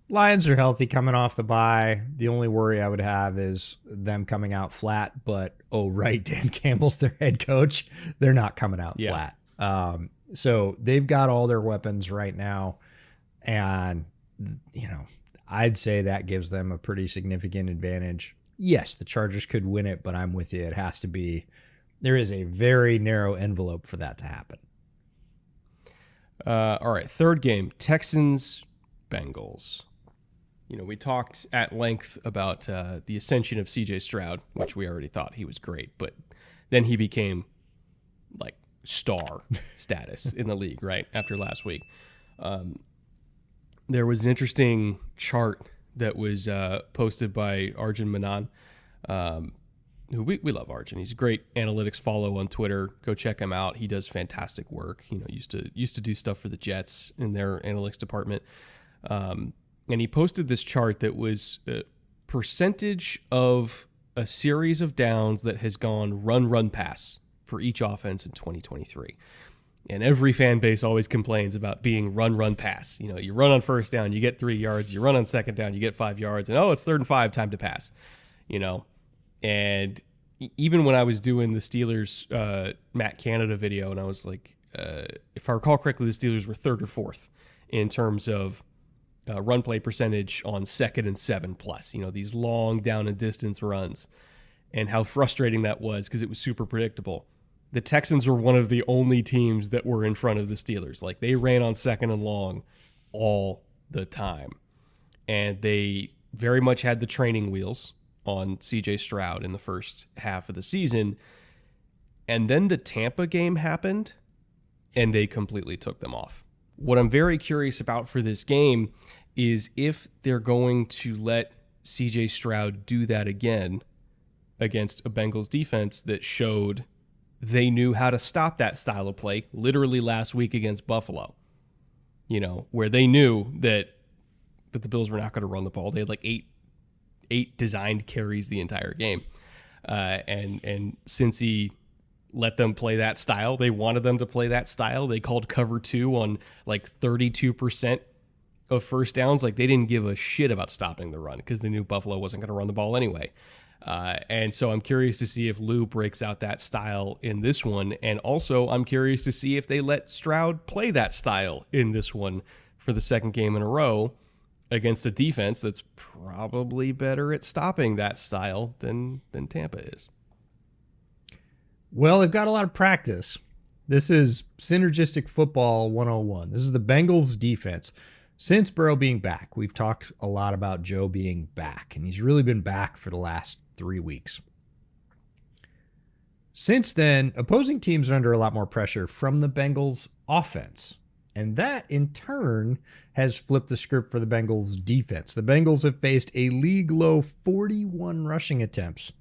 Lions are healthy coming off the bye. The only worry I would have is them coming out flat, but Dan Campbell's their head coach. They're not coming out flat. So they've got all their weapons right now, and I'd say that gives them a pretty significant advantage. Yes, the Chargers could win it, but I'm with you. It has to be, there is a very narrow envelope for that to happen. All right, third game, Texans, Bengals. We talked at length about the ascension of CJ Stroud, which we already thought he was great, but then he became like star status in the league, right, after last week. There was an interesting chart that was posted by Arjun Manan, who we love Arjun. He's a great analytics follow on Twitter. Go check him out. He does fantastic work. Used to do stuff for the Jets in their analytics department. And he posted this chart that was a percentage of a series of downs that has gone run, pass for each offense in 2023. And every fan base always complains about being run, pass. You run on first down, you get 3 yards. You run on second down, you get 5 yards. And, it's 3rd and 5, time to pass. And even when I was doing the Steelers Matt Canada video, and I was like, if I recall correctly, the Steelers were 3rd or 4th in terms of run play percentage on 2nd and 7 plus, these long down and distance runs, and how frustrating that was because it was super predictable. The Texans were one of the only teams that were in front of the Steelers. Like, they ran on 2nd and long all the time. And they very much had the training wheels on CJ Stroud in the first half of the season. And then the Tampa game happened, and they completely took them off. What I'm very curious about for this game is if they're going to let CJ Stroud do that again against a Bengals defense that showed they knew how to stop that style of play literally last week against Buffalo, where they knew that the Bills were not going to run the ball. They had like eight designed carries the entire game. And since he let them play that style, they wanted them to play that style. They called cover 2 on like 32% of first downs. Like, they didn't give a shit about stopping the run because they knew Buffalo wasn't going to run the ball anyway. And so I'm curious to see if Lou breaks out that style in this one. And also I'm curious to see if they let Stroud play that style in this one for the second game in a row against a defense that's probably better at stopping that style than Tampa is. Well, they've got a lot of practice. This is synergistic football 101. This is the Bengals defense. Since Burrow being back, we've talked a lot about Joe being back, and he's really been back for the last 3 weeks. Since then, opposing teams are under a lot more pressure from the Bengals offense, and that in turn has flipped the script for the Bengals defense. The Bengals have faced a league-low 41 rushing attempts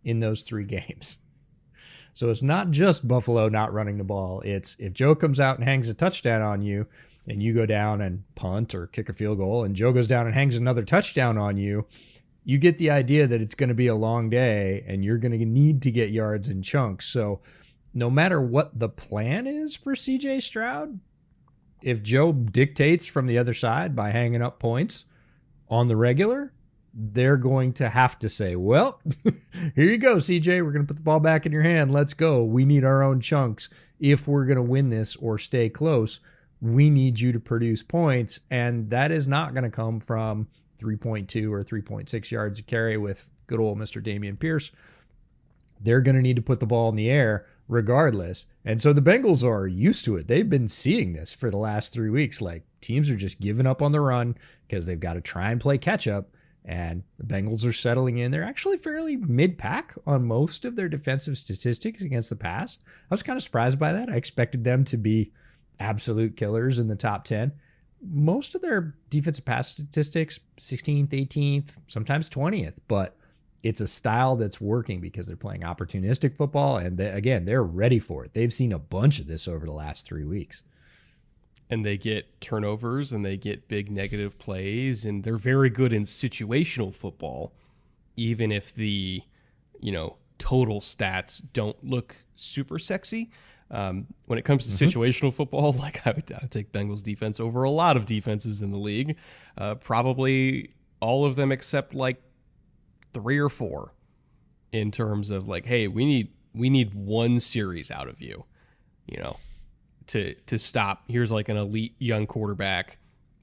in those 3 games. So it's not just Buffalo not running the ball. It's if Joe comes out and hangs a touchdown on you and you go down and punt or kick a field goal and Joe goes down and hangs another touchdown on you, you get the idea that it's going to be a long day and you're going to need to get yards in chunks. So no matter what the plan is for CJ Stroud, if Joe dictates from the other side by hanging up points on the regular, they're going to have to say, well, here you go, CJ. We're going to put the ball back in your hand. Let's go. We need our own chunks. If we're going to win this or stay close, we need you to produce points. And that is not going to come from 3.2 or 3.6 yards a carry with good old Mr. Dameon Pierce. They're going to need to put the ball in the air regardless. And so the Bengals are used to it. They've been seeing this for the last 3 weeks. Like, teams are just giving up on the run because they've got to try and play catch up. And the Bengals are settling in. They're actually fairly mid-pack on most of their defensive statistics against the pass. I was kind of surprised by that. I expected them to be absolute killers in the top 10. Most of their defensive pass statistics, 16th, 18th, sometimes 20th. But it's a style that's working because they're playing opportunistic football. And they're ready for it. They've seen a bunch of this over the last 3 weeks. And they get turnovers and they get big negative plays, and they're very good in situational football, even if the, total stats don't look super sexy. When it comes to situational football, like I would take Bengals defense over a lot of defenses in the league, probably all of them except like 3 or 4 in terms of like, hey, we need one series out of you, to stop. Here's like an elite young quarterback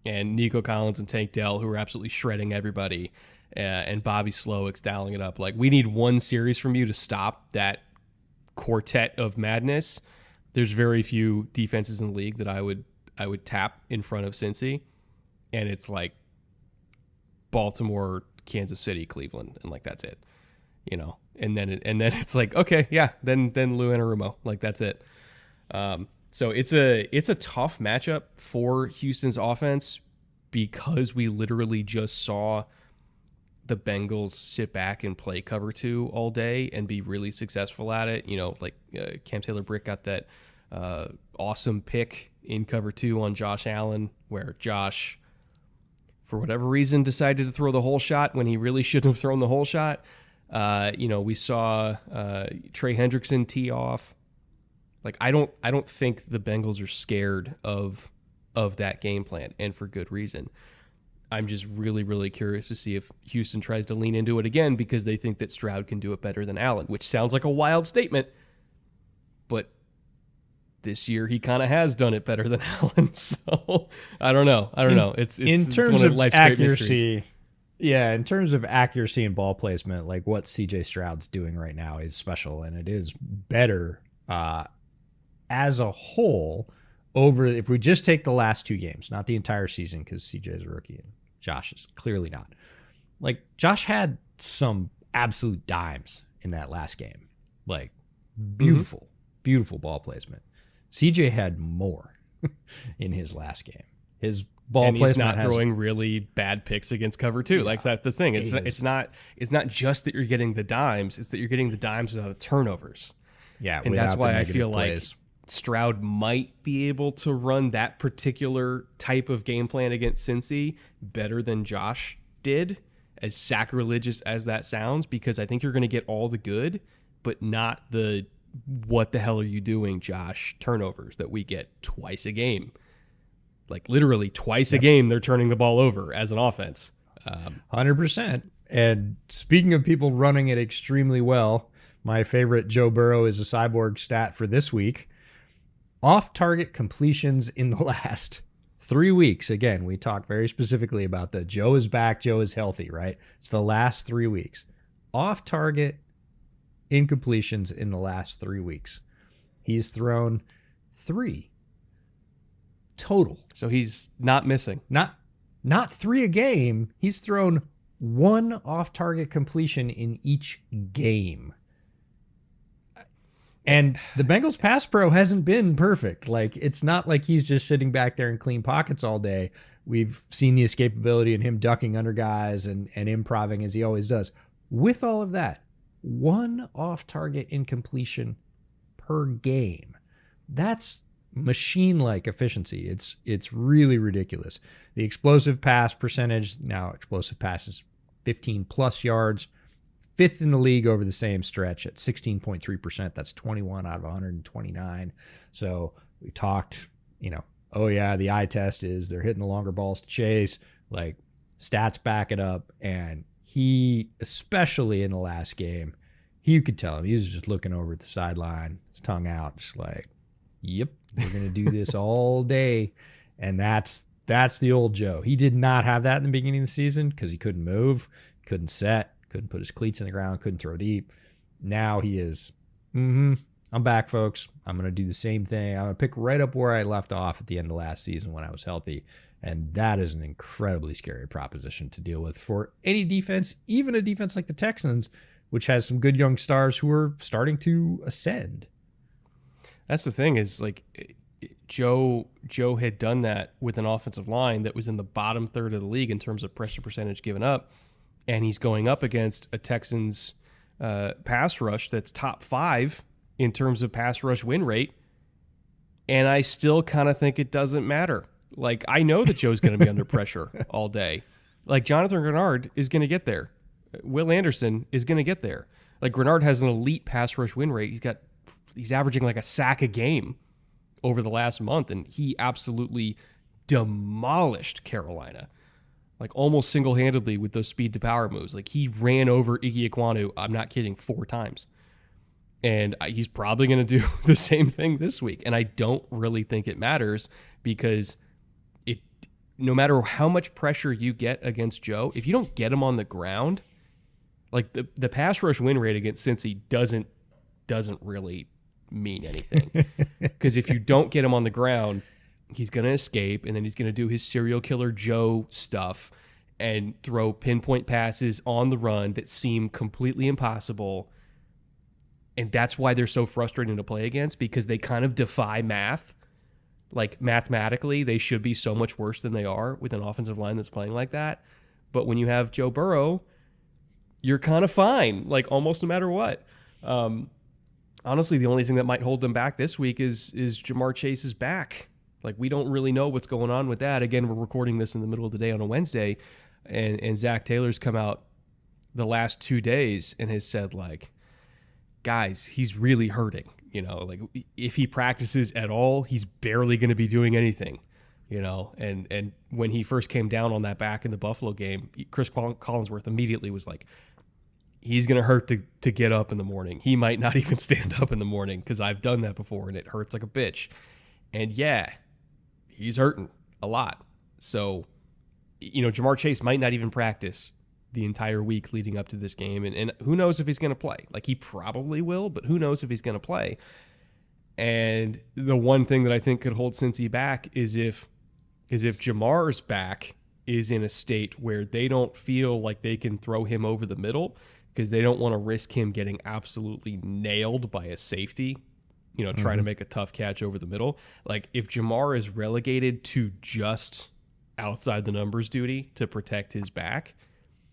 and Nico Collins and Tank Dell, who are absolutely shredding everybody, and Bobby Slowick's dialing it up. Like, we need one series from you to stop that quartet of madness. There's very few defenses in the league that I would tap in front of Cincy, and it's like Baltimore, Kansas City, Cleveland, and like that's it, And then it's like, okay, yeah, then Lou Anarumo, like that's it. So it's a tough matchup for Houston's offense because we literally just saw the Bengals sit back and play cover 2 all day and be really successful at it. Cam Taylor-Britt got that awesome pick in cover 2 on Josh Allen, where Josh, for whatever reason, decided to throw the whole shot when he really shouldn't have thrown the whole shot. We saw Trey Hendrickson tee off. Like, I don't think the Bengals are scared of that game plan, and for good reason. I'm just really, really curious to see if Houston tries to lean into it again because they think that Stroud can do it better than Allen, which sounds like a wild statement, but this year he kind of has done it better than Allen. So I don't know. It's in terms one of life's accuracy. Yeah, in terms of accuracy and ball placement, like what CJ Stroud's doing right now is special, and it is better as a whole over, if we just take the last 2 games, not the entire season, because CJ is a rookie and Josh is clearly not. Like, Josh had some absolute dimes in that last game. Like, beautiful, beautiful ball placement. CJ had more in his last game. His ball and placement he's not throwing really bad picks against cover 2. Yeah, like, that's the thing. It's not just that you're getting the dimes, it's that you're getting the dimes without the turnovers. Yeah, and that's without why the I feel negative like plays. Stroud might be able to run that particular type of game plan against Cincy better than Josh did, as sacrilegious as that sounds, because I think you're going to get all the good, but not the what the hell are you doing, Josh, turnovers that we get twice a game. Like literally twice a game, they're turning the ball over as an offense. 100%. And speaking of people running it extremely well, my favorite Joe Burrow is a cyborg stat for this week. Off-target completions in the last 3 weeks. Again, we talked very specifically about the Joe is back, Joe is healthy, right? It's the last 3 weeks. Off-target incompletions in the last 3 weeks. He's thrown 3 total. So he's not missing. Not 3 a game. He's thrown 1 off-target completion in each game. And the Bengals pass pro hasn't been perfect. Like, it's not like he's just sitting back there in clean pockets all day. We've seen the escapability in him ducking under guys and improvising as he always does. With all of that, 1 off-target incompletion per game. That's machine-like efficiency. It's really ridiculous. The explosive pass percentage, now explosive passes 15 plus yards, 5th in the league over the same stretch at 16.3%. That's 21 out of 129. So we talked, oh yeah, the eye test is they're hitting the longer balls to chase. Like, stats back it up. And he, especially in the last game, you could tell him he was just looking over at the sideline, his tongue out, just like, yep, we're going to do this all day. And that's the old Joe. He did not have that in the beginning of the season because he couldn't move, couldn't set, couldn't put his cleats in the ground, couldn't throw deep. Now he is, I'm back, folks. I'm going to do the same thing. I'm going to pick right up where I left off at the end of last season when I was healthy. And that is an incredibly scary proposition to deal with for any defense, even a defense like the Texans, which has some good young stars who are starting to ascend. That's the thing is, like, Joe had done that with an offensive line that was in the bottom third of the league in terms of pressure percentage given up. And he's going up against a Texans pass rush that's top 5 in terms of pass rush win rate. And I still kind of think it doesn't matter. Like, I know that Joe's going to be under pressure all day. Like, Jonathan Grenard is going to get there. Will Anderson is going to get there. Like, Grenard has an elite pass rush win rate. He's averaging like a sack a game over the last month, and he absolutely demolished Carolina. Like, almost single-handedly with those speed-to-power moves. Like, he ran over Iggy Ekwonu, I'm not kidding, 4 times. And he's probably going to do the same thing this week. And I don't really think it matters because no matter how much pressure you get against Joe, if you don't get him on the ground, like the pass rush win rate against Cincy doesn't really mean anything. Because if you don't get him on the ground, he's going to escape, and then he's going to do his serial killer Joe stuff and throw pinpoint passes on the run that seem completely impossible. And that's why they're so frustrating to play against, because they kind of defy math. Like, mathematically, they should be so much worse than they are with an offensive line that's playing like that. But when you have Joe Burrow, you're kind of fine, like, almost no matter what. Honestly, the only thing that might hold them back this week is Jamar Chase's back. Like, we don't really know what's going on with that. Again, we're recording this in the middle of the day on a Wednesday, and Zach Taylor's come out the last 2 days and has said, like, guys, he's really hurting. Like, if he practices at all, he's barely going to be doing anything, and when he first came down on that back in the Buffalo game, Chris Collinsworth immediately was like, he's going to hurt to get up in the morning. He might not even stand up in the morning because I've done that before and it hurts like a bitch. And yeah, he's hurting a lot. So, Jamar Chase might not even practice the entire week leading up to this game. And who knows if he's going to play. Like, he probably will, but who knows if he's going to play. And the one thing that I think could hold Cincy back is if Jamar's back is in a state where they don't feel like they can throw him over the middle because they don't want to risk him getting absolutely nailed by a safety, trying to make a tough catch over the middle. Like, if Jamar is relegated to just outside the numbers duty to protect his back,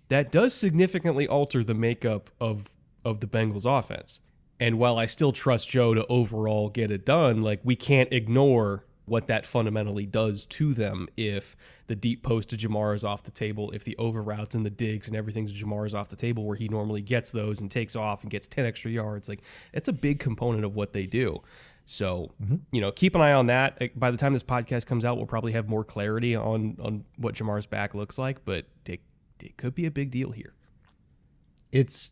that does significantly alter the makeup of the Bengals offense. And while I still trust Joe to overall get it done, like we can't ignore what that fundamentally does to them if the deep post to Jamar is off the table, if the over routes and the digs and everything to Jamar is off the table where he normally gets those and takes off and gets 10 extra yards. Like it's a big component of what they do. So, keep an eye on that. By the time this podcast comes out, we'll probably have more clarity on what Jamar's back looks like, but it could be a big deal here. It's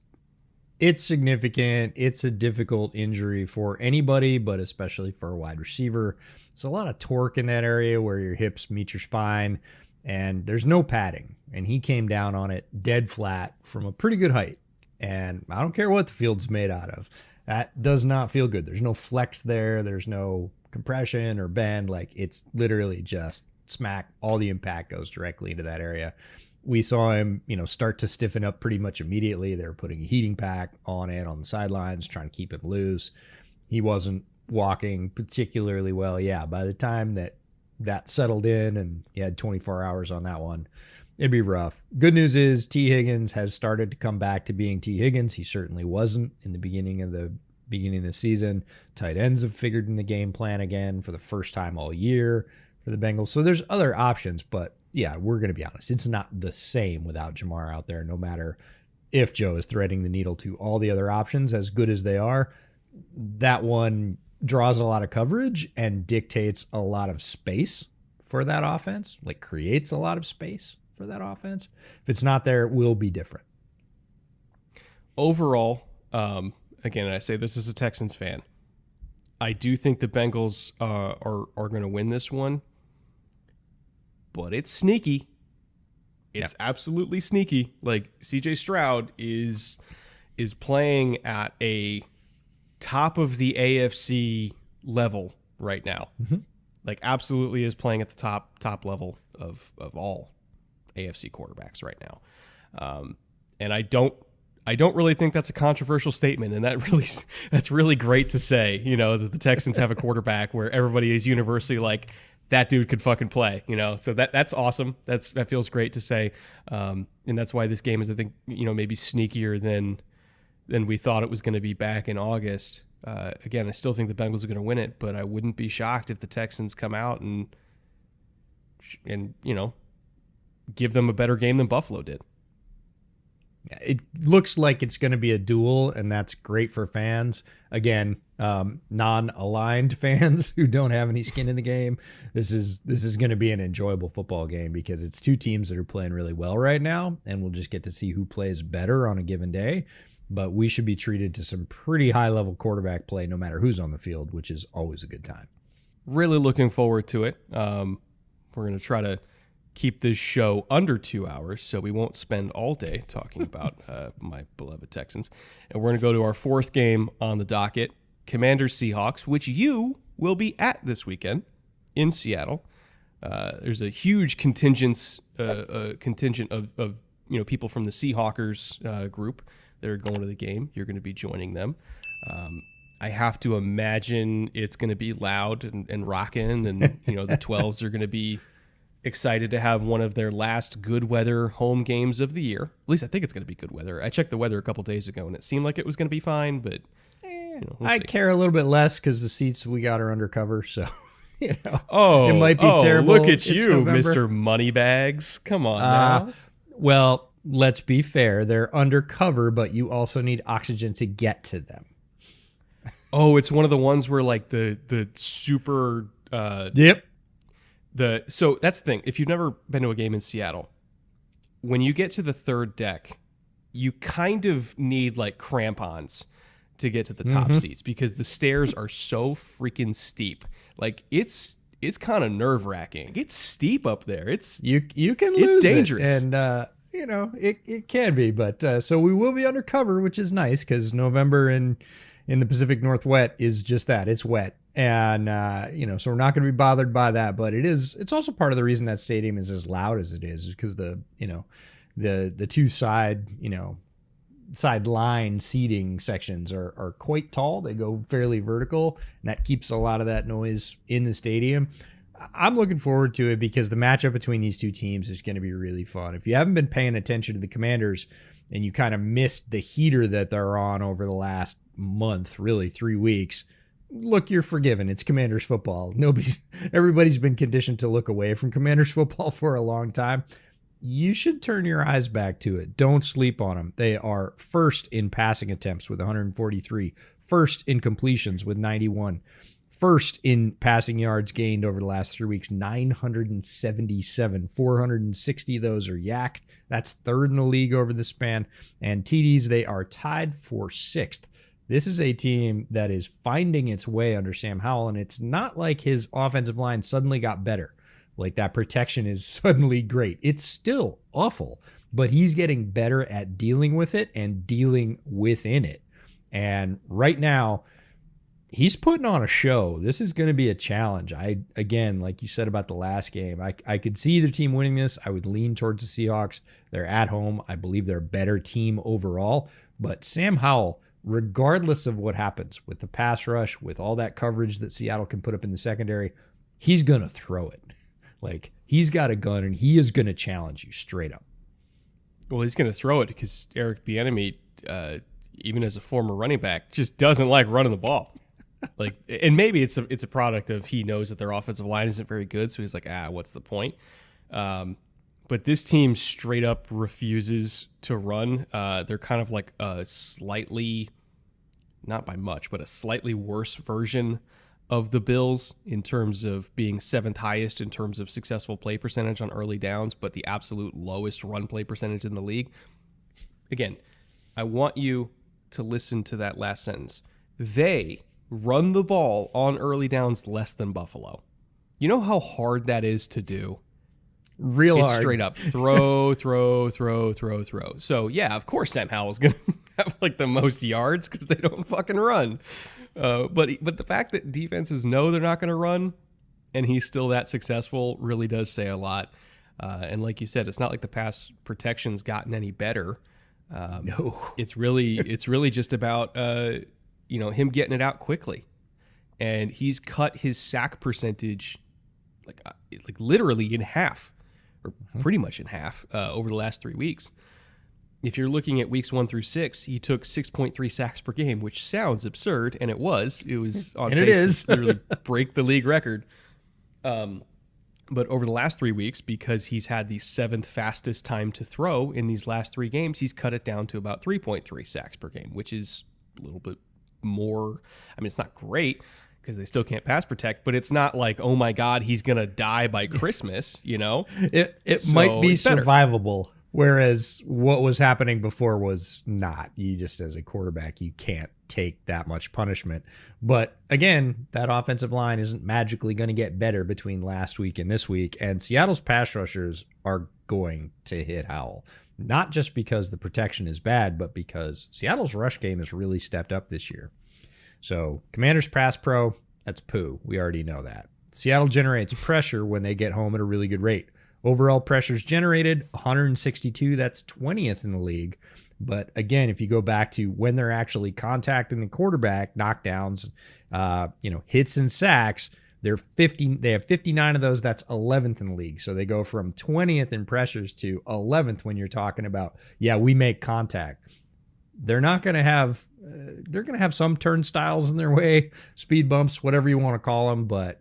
significant. It's a difficult injury for anybody, but especially for a wide receiver. It's a lot of torque in that area where your hips meet your spine, and there's no padding. And he came down on it dead flat from a pretty good height. And I don't care what the field's made out of. That does not feel good. There's no flex there. There's no compression or bend. Like it's literally just smack. All the impact goes directly into that area. We saw him, start to stiffen up pretty much immediately. They were putting a heating pack on it on the sidelines, trying to keep him loose. He wasn't walking particularly well. Yeah, by the time that settled in and you had 24 hours on that one, it'd be rough. Good news is T. Higgins has started to come back to being T. Higgins. He certainly wasn't in the beginning of the season. Tight ends have figured in the game plan again for the first time all year for the Bengals. So there's other options, but yeah, we're going to be honest. It's not the same without Jamar out there, no matter if Joe is threading the needle to all the other options, as good as they are. That one draws a lot of coverage and dictates a lot of space for that offense, like creates a lot of space for that offense. If it's not there, it will be different. Overall, again, I say this as a Texans fan, I do think the Bengals are going to win this one. But it's sneaky. It's absolutely sneaky. Like CJ Stroud is playing at a top of the AFC level right now. Mm-hmm. Like absolutely is playing at the top level of all AFC quarterbacks right now. And I don't really think that's a controversial statement, and that's really great to say. That the Texans have a quarterback where everybody is universally like, that dude could fucking play, So that's awesome. That feels great to say, and that's why this game is, I think, maybe sneakier than we thought it was going to be back in August. Again, I still think the Bengals are going to win it, but I wouldn't be shocked if the Texans come out and give them a better game than Buffalo did. It looks like it's going to be a duel, and that's great for fans. Again, non-aligned fans who don't have any skin in the game. This is going to be an enjoyable football game because it's two teams that are playing really well right now, and we'll just get to see who plays better on a given day. But we should be treated to some pretty high-level quarterback play no matter who's on the field, which is always a good time. Really looking forward to it. We're going to try to keep this show under 2 hours, so we won't spend all day talking about my beloved Texans. And we're going to go to our fourth game on the docket, Commanders Seahawks, which you will be at this weekend in Seattle. There's a huge contingent of people from the Seahawkers group that are going to the game. You're going to be joining them. I have to imagine it's going to be loud and rocking, and the 12s are going to be excited to have one of their last good weather home games of the year. At least I think it's going to be good weather. I checked the weather a couple days ago, and it seemed like it was going to be fine, but we'll I see. care a little bit less because the seats we got are undercover, so it might be terrible. Look at It's you, November. Mr. Moneybags. Come on now. Well, let's be fair. They're undercover, but you also need oxygen to get to them. Oh, it's one of the ones where like the super Yep. So that's the thing. If you've never been to a game in Seattle, when you get to the third deck, you kind of need like crampons to get to the top seats because the stairs are so freaking steep. Like it's kind of nerve wracking. It's steep up there. You can lose it's dangerous. it. And it can be, but so we will be undercover, which is nice because November in the Pacific Northwest is just that. It's wet. And, so we're not going to be bothered by that, but it's also part of the reason that stadium is as loud as it is because the two sideline seating sections are quite tall. They go fairly vertical, and that keeps a lot of that noise in the stadium. I'm looking forward to it because the matchup between these two teams is going to be really fun. If you haven't been paying attention to the Commanders and you kind of missed the heater that they're on over the last month, really 3 weeks, look, you're forgiven. It's Commanders football. Everybody's been conditioned to look away from Commanders football for a long time. You should turn your eyes back to it. Don't sleep on them. They are first in passing attempts with 143, first in completions with 91, first in passing yards gained over the last 3 weeks, 977. 460 of those are yak. That's third in the league over the span. And TDs, they are tied for sixth. This is a team that is finding its way under Sam Howell, and it's not like his offensive line suddenly got better. Like that protection is suddenly great. It's still awful, but he's getting better at dealing with it and dealing within it. And right now, he's putting on a show. This is going to be a challenge. Again, like you said about the last game, I could see either team winning this. I would lean towards the Seahawks. They're at home. I believe they're a better team overall. But Sam Howell, regardless of what happens with the pass rush, with all that coverage that Seattle can put up in the secondary, he's going to throw it. Like, he's got a gun, and he is going to challenge you straight up. Well, he's going to throw it because Eric Bieniemy, even as a former running back, just doesn't like running the ball. Like, and maybe it's a product of he knows that their offensive line isn't very good, so he's like, what's the point? But this team straight up refuses to run. They're kind of like a slightly, not by much, but a slightly worse version of the Bills in terms of being seventh highest in terms of successful play percentage on early downs, but the absolute lowest run play percentage in the league. Again, I want you to listen to that last sentence. They run the ball on early downs less than Buffalo. You know how hard that is to do? Real hard. Straight up throw. So yeah, of course Sam Howell's going to have like the most yards because they don't fucking run. But the fact that defenses know they're not going to run and he's still that successful really does say a lot. And like you said, it's not like the pass protection's gotten any better. No, it's really just about him getting it out quickly, and he's cut his sack percentage like literally in half, or pretty much in half over the last 3 weeks. If you're looking at weeks 1 through 6, he took 6.3 sacks per game, which sounds absurd, and it was on pace to literally break the league record. But over the last 3 weeks, because he's had the 7th fastest time to throw in these last 3 games, he's cut it down to about 3.3 sacks per game, which is a little bit more. I mean, it's not great because they still can't pass protect, but it's not like, oh my God, he's going to die by Christmas, you know? It might be survivable. Whereas what was happening before was not. You just, as a quarterback, you can't take that much punishment. But again, that offensive line isn't magically going to get better between last week and this week. And Seattle's pass rushers are going to hit Howell. Not just because the protection is bad, but because Seattle's rush game has really stepped up this year. So Commanders pass pro, that's poo. We already know that. Seattle generates pressure when they get home at a really good rate. Overall pressures generated, 162. That's 20th in the league. But again, if you go back to when they're actually contacting the quarterback, knockdowns, hits and sacks, they have 59 of those. That's 11th in the league. So they go from 20th in pressures to 11th when you're talking about, we make contact. They're not going to have, they're going to have some turnstiles in their way, speed bumps, whatever you want to call them. But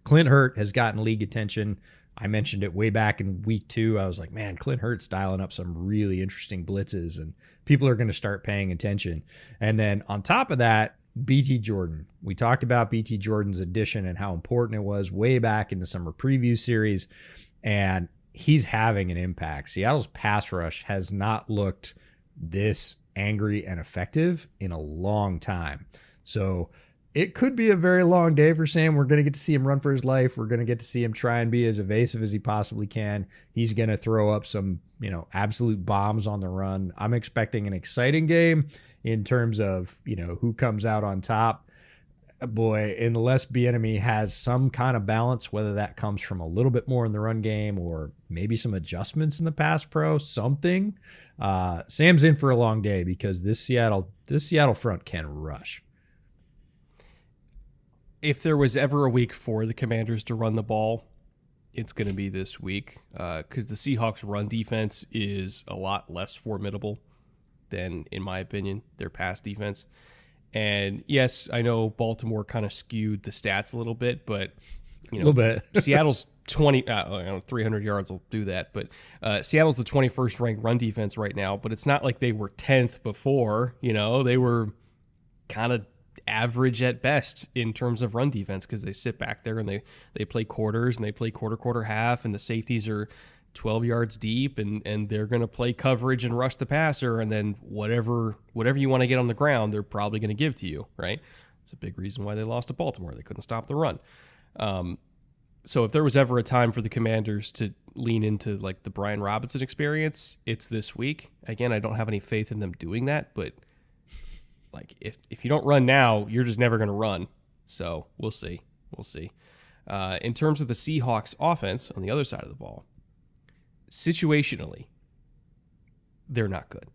Clint Hurt has gotten league attention. I mentioned it way back in week 2. I was like, man, Clint Hurt's dialing up some really interesting blitzes, and people are going to start paying attention. And then on top of that, BT Jordan. We talked about BT Jordan's addition and how important it was way back in the summer preview series, and he's having an impact. Seattle's pass rush has not looked this angry and effective in a long time. So it could be a very long day for Sam. We're going to get to see him run for his life. We're going to get to see him try and be as evasive as he possibly can. He's going to throw up some, absolute bombs on the run. I'm expecting an exciting game in terms of, who comes out on top. Boy, unless Bieniemy has some kind of balance, whether that comes from a little bit more in the run game or maybe some adjustments in the pass pro, something. Sam's in for a long day because this Seattle front can rush. if there was ever a week for the Commanders to run the ball, it's going to be this week because the Seahawks run defense is a lot less formidable than, in my opinion, their pass defense. And yes, I know Baltimore kind of skewed the stats a little bit, but a little bit. Seattle's 300 yards will do that, but Seattle's the 21st ranked run defense right now, but it's not like they were 10th before. They were kind of average at best in terms of run defense because they sit back there and they play quarters and they play quarter half, and the safeties are 12 yards deep, and they're going to play coverage and rush the passer, and then whatever you want to get on the ground, they're probably going to give to you, right? It's a big reason why they lost to Baltimore. They couldn't stop the run. So if there was ever a time for the Commanders to lean into like the Brian Robinson experience, it's this week. Again, I don't have any faith in them doing that, but like if you don't run now, you're just never going to run. So we'll see. In terms of the Seahawks offense on the other side of the ball, situationally, they're not good.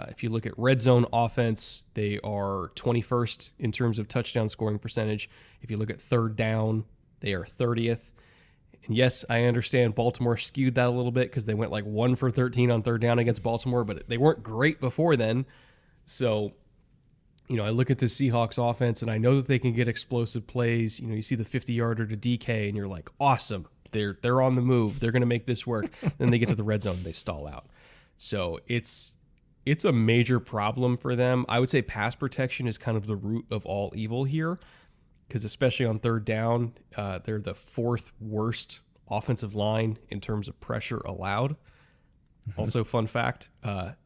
If you look at red zone offense, they are 21st in terms of touchdown scoring percentage. If you look at third down, they are 30th. And yes, I understand Baltimore skewed that a little bit because they went like 1 for 13 on third down against Baltimore, but they weren't great before then. So, I look at the Seahawks offense and I know that they can get explosive plays. You see the 50-yarder to DK and you're like, awesome. They're on the move. They're going to make this work. Then they get to the red zone and they stall out. So it's a major problem for them. I would say pass protection is kind of the root of all evil here, because especially on third down, they're the 4th worst offensive line in terms of pressure allowed. Mm-hmm. Also, fun fact,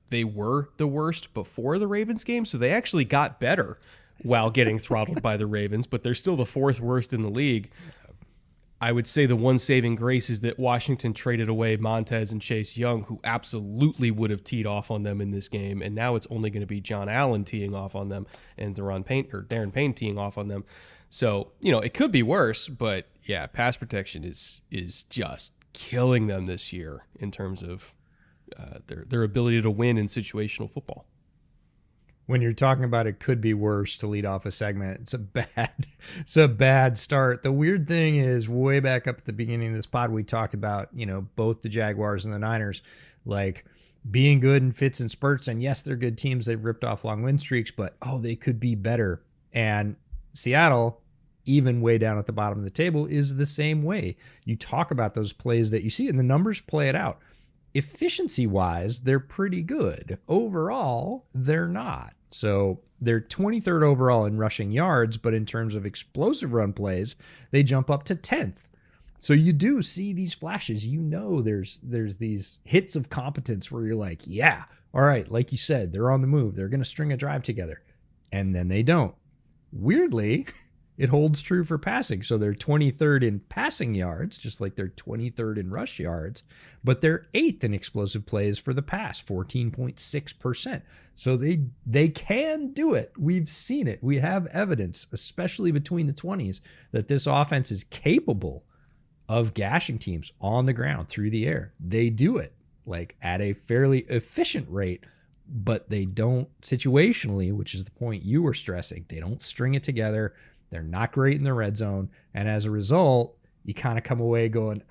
they were the worst before the Ravens game, so they actually got better while getting throttled by the Ravens, but they're still the 4th worst in the league. I would say the one saving grace is that Washington traded away Montez and Chase Young, who absolutely would have teed off on them in this game, and now it's only going to be John Allen teeing off on them and Darren Payne teeing off on them. So, it could be worse, but yeah, pass protection is just killing them this year in terms of their ability to win in situational football. When you're talking about it could be worse to lead off a segment, it's a bad start. The weird thing is, way back up at the beginning of this pod, we talked about, both the Jaguars and the Niners, like being good in fits and spurts. And yes, they're good teams. They've ripped off long win streaks, but they could be better. And Seattle, even way down at the bottom of the table, is the same way. You talk about those plays that you see and the numbers play it out. Efficiency-wise, they're pretty good. Overall, they're not. So they're 23rd overall in rushing yards, but in terms of explosive run plays, they jump up to 10th. So you do see these flashes. There's these hits of competence where you're like, yeah, all right, like you said, they're on the move. They're going to string a drive together. And then they don't. Weirdly, it holds true for passing. So they're 23rd in passing yards, just like they're 23rd in rush yards, but they're 8th in explosive plays for the pass, 14.6%. So they can do it. We've seen it. We have evidence, especially between the 20s, that this offense is capable of gashing teams on the ground through the air. They do it like at a fairly efficient rate, but they don't situationally, which is the point you were stressing. They don't string it together. They're not great in the red zone. And as a result, you kind of come away going,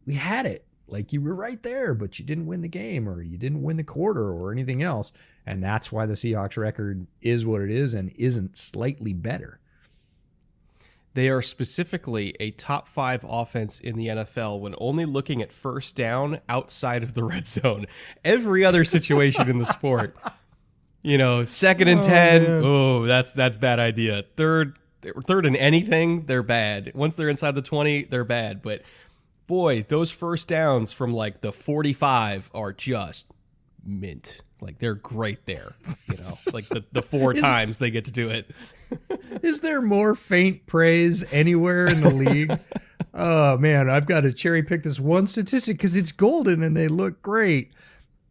we had it. Like, you were right there, but you didn't win the game, or you didn't win the quarter, or anything else. And that's why the Seahawks record is what it is and isn't slightly better. They are specifically a top 5 offense in the NFL when only looking at first down outside of the red zone. Every other situation in the sport, 2nd and 10, man. That's bad idea. Third and anything, they're bad. Once they're inside the 20, they're bad. But boy, those first downs from like the 45 are just mint. Like, they're great there. Like the 4 times they get to do it. Is there more faint praise anywhere in the league? Oh man, I've got to cherry pick this one statistic because it's golden and they look great.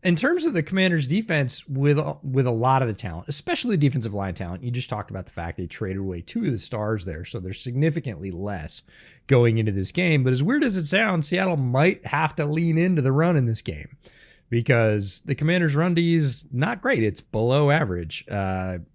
In terms of the Commanders' defense, with a lot of the talent, especially defensive line talent, you just talked about the fact they traded away 2 of the stars there, so there's significantly less going into this game. But as weird as it sounds, Seattle might have to lean into the run in this game because the Commanders' run D is not great. It's below average.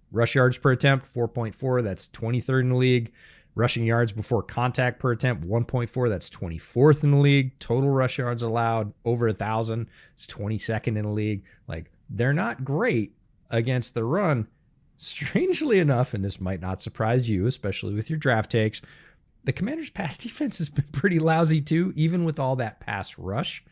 Rush yards per attempt, 4.4. That's 23rd in the league. Rushing yards before contact per attempt, 1.4. That's 24th in the league. Total rush yards allowed, over 1,000. It's 22nd in the league. Like, they're not great against the run. Strangely enough, and this might not surprise you, especially with your draft takes, the Commanders' pass defense has been pretty lousy too, even with all that pass rush.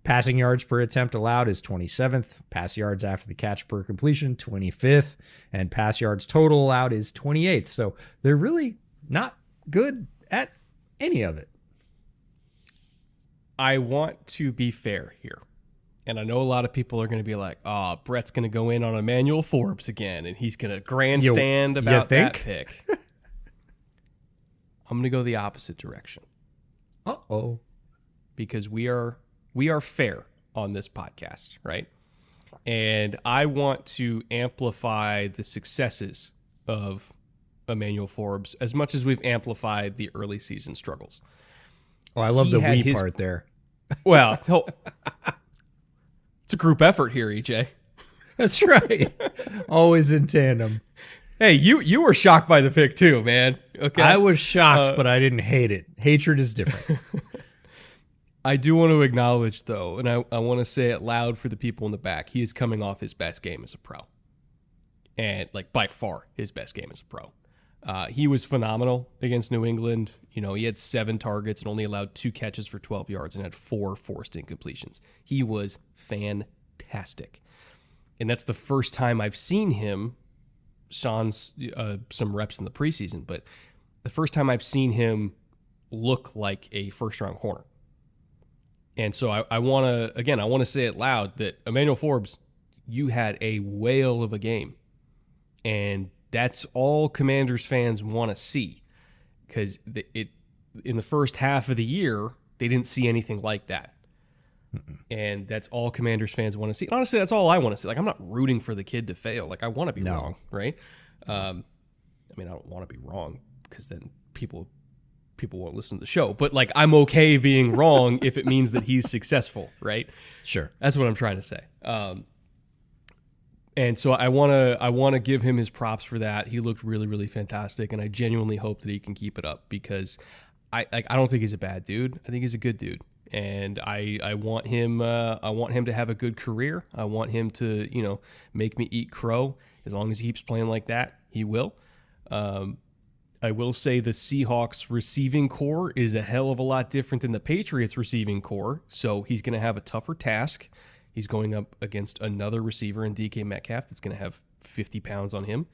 Passing yards per attempt allowed is 27th. Pass yards after the catch per completion, 25th. And pass yards total allowed is 28th. So they're really not good at any of it. I want to be fair here. And I know a lot of people are going to be like, oh, Brett's going to go in on Emmanuel Forbes again, and he's going to grandstand about that pick. I'm going to go the opposite direction. Uh-oh. Because we are fair on this podcast, right? And I want to amplify the successes of Emmanuel Forbes as much as we've amplified the early season struggles. Oh, I love the we part there. Well, it's a group effort here, EJ. That's right. Always in tandem. Hey, you were shocked by the pick too, man. Okay, I was shocked, but I didn't hate it. Hatred is different. I do want to acknowledge, though, and I want to say it loud for the people in the back, he is coming off his best game as a pro. And, like, by far, his best game as a pro. He was phenomenal against New England. You know, he had 7 targets and only allowed 2 catches for 12 yards and had 4 forced incompletions. He was fantastic. And that's the first time I've seen him, sans some reps in the preseason, but the first time I've seen him look like a first-round corner. And so I want to say it loud that Emmanuel Forbes, you had a whale of a game. And that's all Commanders fans want to see, because in the first half of the year, they didn't see anything like that. And that's all Commanders fans want to see. Honestly, that's all I want to see. Like, I'm not rooting for the kid to fail. Like, I want to be wrong, right? I mean, I don't want to be wrong, because then people won't listen to the show. But, like, I'm okay being wrong if it means that he's successful, right? Sure. That's what I'm trying to say. And so I want to give him his props for that. He looked really, really fantastic, and I genuinely hope that he can keep it up, because I don't think he's a bad dude. I think he's a good dude, and I want him to have a good career. I want him to, you know, make me eat crow. As long as he keeps playing like that, he will. I will say the Seahawks receiving core is a hell of a lot different than the Patriots receiving core, so he's going to have a tougher task. He's going up against another receiver in DK Metcalf that's going to have 50 pounds on him,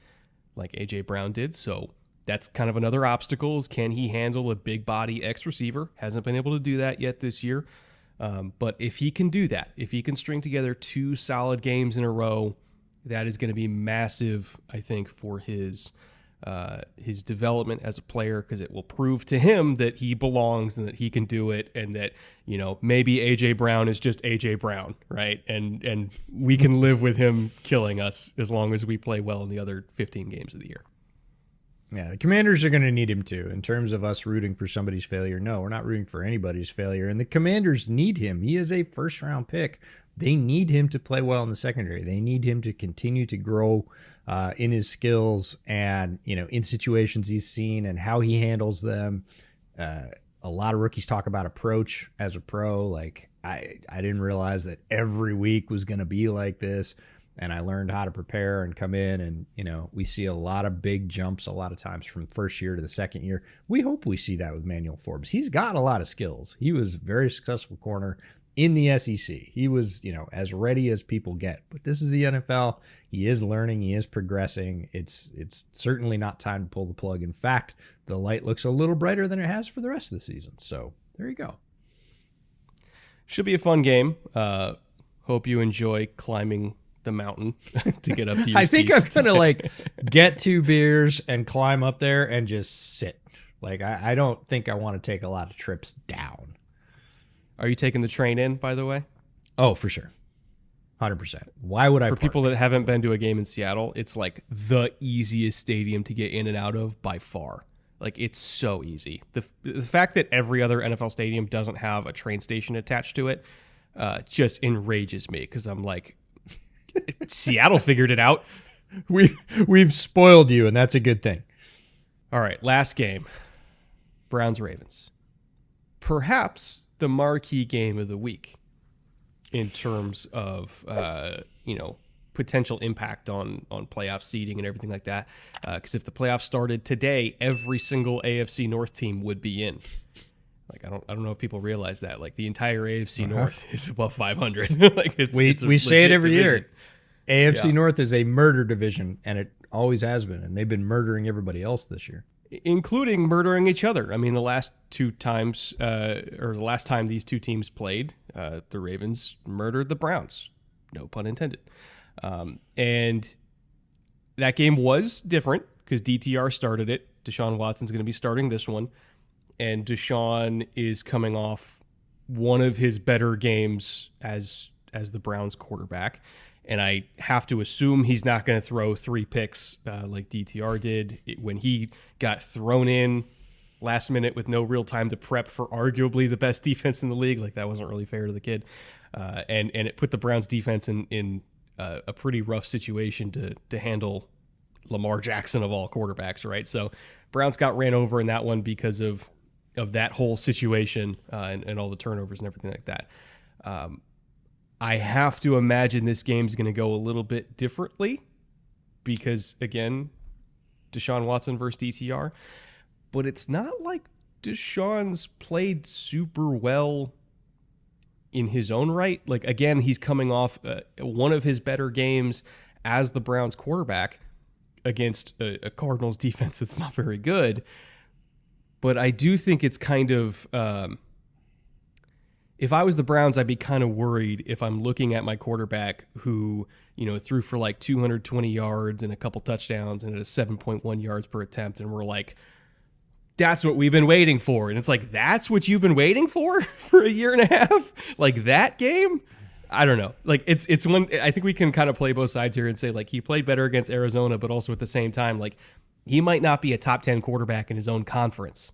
like A.J. Brown did. So that's kind of another obstacle, is can he handle a big body X receiver? Hasn't been able to do that yet this year. But if he can do that, if he can string together 2 solid games in a row, that is going to be massive, I think, for his development as a player, because it will prove to him that he belongs and that he can do it, and that, you know, maybe AJ Brown is just AJ Brown, right? And we can live with him killing us as long as we play well in the other 15 games of the year. Yeah, the Commanders are going to need him too. In terms of us rooting for somebody's failure, no, we're not rooting for anybody's failure, and the Commanders need him. He is a first-round pick. They need him to play well in the secondary. They need him to continue to grow in his skills and, you know, in situations he's seen and how he handles them. A lot of rookies talk about approach as a pro. Like, I didn't realize that every week was going to be like this. And I learned how to prepare and come in, and, you know, we see a lot of big jumps a lot of times from first year to the second year. We hope we see that with Emmanuel Forbes. He's got a lot of skills. He was a very successful corner in the SEC. He was, you know, as ready as people get. But this is the NFL. He is learning. He is progressing. It's certainly not time to pull the plug. In fact, the light looks a little brighter than it has for the rest of the season. So there you go. Should be a fun game. Hope you enjoy climbing the mountain to get up to your I think seats. I'm going to get 2 beers and climb up there and just sit. Like, I don't think I want to take a lot of trips down. Are you taking the train in, by the way? Oh, for sure. 100%. Why would I For park? people that haven't been to a game in Seattle, it's like the easiest stadium to get in and out of by far. Like, it's so easy. The fact that every other NFL stadium doesn't have a train station attached to it just enrages me, because I'm like, Seattle figured it out. We've spoiled you, and that's a good thing. All right, last game. Browns-Ravens. Perhaps the marquee game of the week in terms of, potential impact on playoff seeding and everything like that. Because if the playoffs started today, every single AFC North team would be in. Like, I don't know if people realize that. Like, the entire AFC North is above 500. Like, we say it every division. year. AFC North is a murder division, and it always has been. And they've been murdering everybody else this year, including murdering each other. I mean, the last time these two teams played, the Ravens murdered the Browns. No pun intended. And that game was different because DTR started it. Deshaun Watson's going to be starting this one. And Deshaun is coming off one of his better games as the Browns quarterback. And I have to assume he's not going to throw 3 picks like DTR did when he got thrown in last minute with no real time to prep for arguably the best defense in the league. Like, that wasn't really fair to the kid. And it put the Browns defense in a pretty rough situation to handle Lamar Jackson of all quarterbacks, right? So Browns got ran over in that one because of that whole situation and all the turnovers and everything like that. I have to imagine this game's going to go a little bit differently because, again, Deshaun Watson versus DTR. But it's not like Deshaun's played super well in his own right. Like, again, he's coming off one of his better games as the Browns quarterback against a Cardinals defense that's not very good. But I do think it's kind of, if I was the Browns, I'd be kind of worried if I'm looking at my quarterback who, threw for like 220 yards and a couple touchdowns and at a 7.1 yards per attempt. And we're like, that's what we've been waiting for. And it's like, that's what you've been waiting for a year and a half? Like, that game? I don't know. Like, it's one, I think we can kind of play both sides here and say, like, he played better against Arizona, but also at the same time, like, he might not be a top 10 quarterback in his own conference.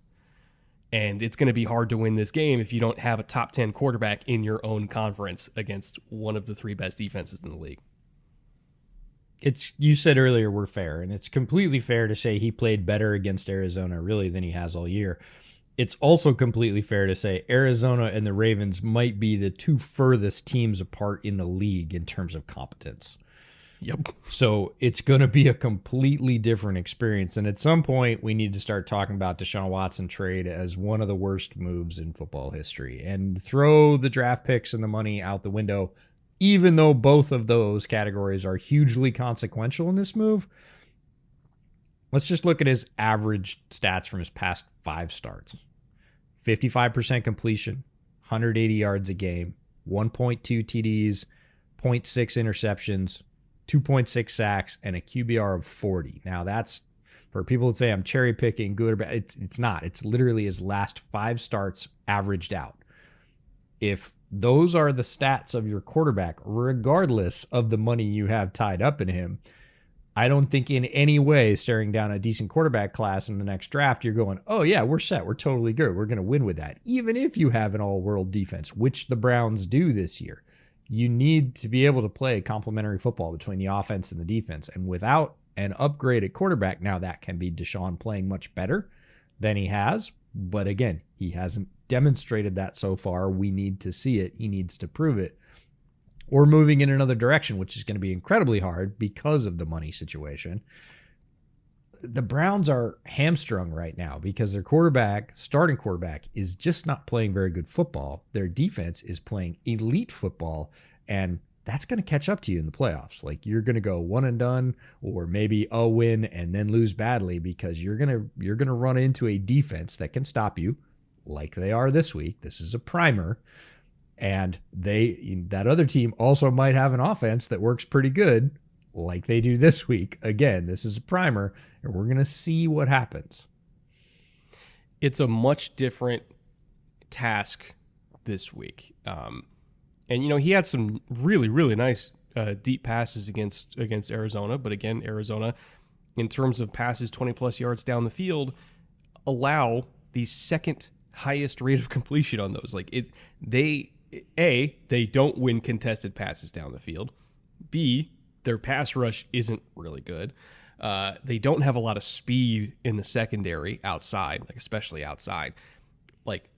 And it's going to be hard to win this game if you don't have a top 10 quarterback in your own conference against one of the 3 best defenses in the league. You said earlier we're fair, and it's completely fair to say he played better against Arizona really than he has all year. It's also completely fair to say Arizona and the Ravens might be the 2 furthest teams apart in the league in terms of competence. Yep. So it's going to be a completely different experience. And at some point, we need to start talking about Deshaun Watson trade as one of the worst moves in football history and throw the draft picks and the money out the window, even though both of those categories are hugely consequential in this move. Let's just look at his average stats from his past 5 starts. 55% completion, 180 yards a game, 1.2 TDs, 0.6 interceptions, 2.6 sacks, and a QBR of 40. Now, that's for people that say I'm cherry picking good or bad. It's not. It's literally his last 5 starts averaged out. If those are the stats of your quarterback, regardless of the money you have tied up in him, I don't think in any way staring down a decent quarterback class in the next draft, you're going, oh yeah, we're set. We're totally good. We're going to win with that. Even if you have an all-world defense, which the Browns do this year. You need to be able to play complementary football between the offense and the defense. And without an upgraded quarterback, now that can be Deshaun playing much better than he has. But again, he hasn't demonstrated that so far. We need to see it. He needs to prove it. Or moving in another direction, which is going to be incredibly hard because of the money situation. The Browns are hamstrung right now because their starting quarterback, is just not playing very good football. Their defense is playing elite football, and that's going to catch up to you in the playoffs. Like, you're going to go one and done, or maybe a win and then lose badly because you're going to run into a defense that can stop you, like they are this week. This is a primer, and that other team also might have an offense that works pretty good, like they do this week. Again, this is a primer, and we're going to see what happens. It's a much different task this week. And, he had some really, really nice deep passes against Arizona. But again, Arizona, in terms of passes 20-plus yards down the field, allow the second highest rate of completion on those. Like, they don't win contested passes down the field. B, their pass rush isn't really good. They don't have a lot of speed in the secondary outside, like especially outside. Like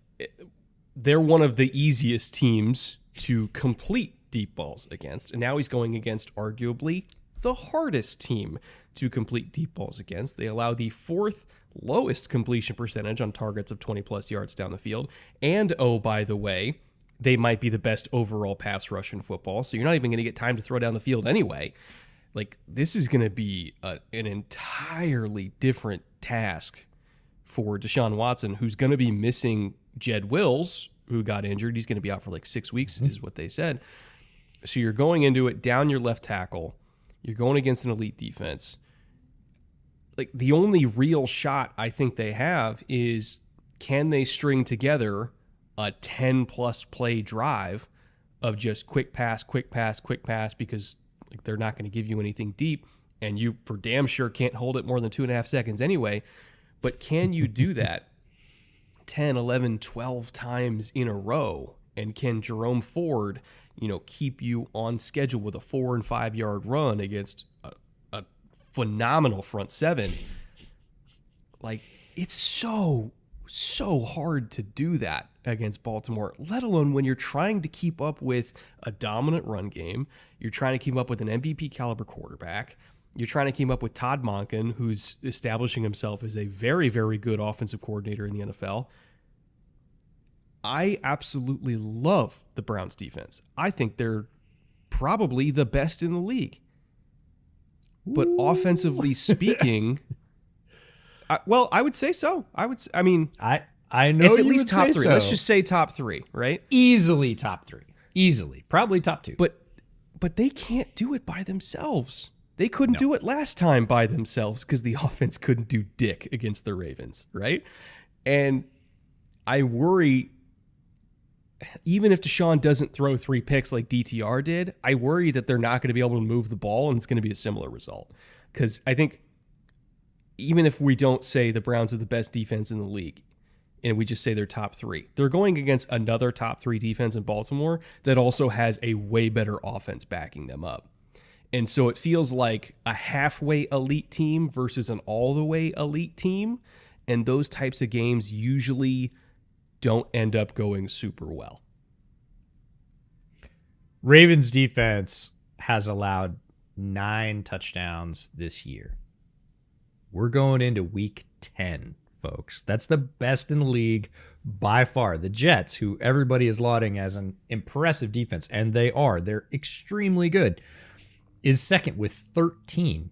they're one of the easiest teams to complete deep balls against. And now he's going against arguably the hardest team to complete deep balls against. They allow the fourth lowest completion percentage on targets of 20 plus yards down the field. And oh, by the way, they might be the best overall pass rush in football. So you're not even going to get time to throw down the field anyway. Like, this is going to be an entirely different task for Deshaun Watson, who's going to be missing Jed Wills, who got injured. He's going to be out for like 6 weeks, is what they said. So you're going into it down your left tackle. You're going against an elite defense. Like, the only real shot I think they have is, can they string together a 10-plus play drive of just quick pass, because they're not going to give you anything deep, and you for damn sure can't hold it more than 2.5 seconds anyway. But can you do that 10, 11, 12 times in a row? And can Jerome Ford, keep you on schedule with a 4 and 5 yard run against a phenomenal front seven? Like, it's so hard to do that against Baltimore, let alone when you're trying to keep up with a dominant run game. You're trying to keep up with an MVP caliber quarterback. You're trying to keep up with Todd Monken, who's establishing himself as a very, very good offensive coordinator in the NFL. I absolutely love the Browns defense. I think they're probably the best in the league. But offensively speaking, I would say so. I know it's at you least would top say three. so. Let's just say top three, right? Easily top three. Easily. Probably top two. But they can't do it by themselves. They couldn't do it last time by themselves because the offense couldn't do dick against the Ravens, right? And I worry, even if Deshaun doesn't throw 3 picks like DTR did, I worry that they're not going to be able to move the ball, and it's going to be a similar result. Because I think even if we don't say the Browns are the best defense in the league, and we just say they're top 3, they're going against another top 3 defense in Baltimore that also has a way better offense backing them up. And so it feels like a halfway elite team versus an all-the-way elite team, and those types of games usually don't end up going super well. Ravens defense has allowed 9 touchdowns this year. We're going into week 10, folks. That's the best in the league by far. The Jets, who everybody is lauding as an impressive defense, and they are, they're extremely good, is second with 13.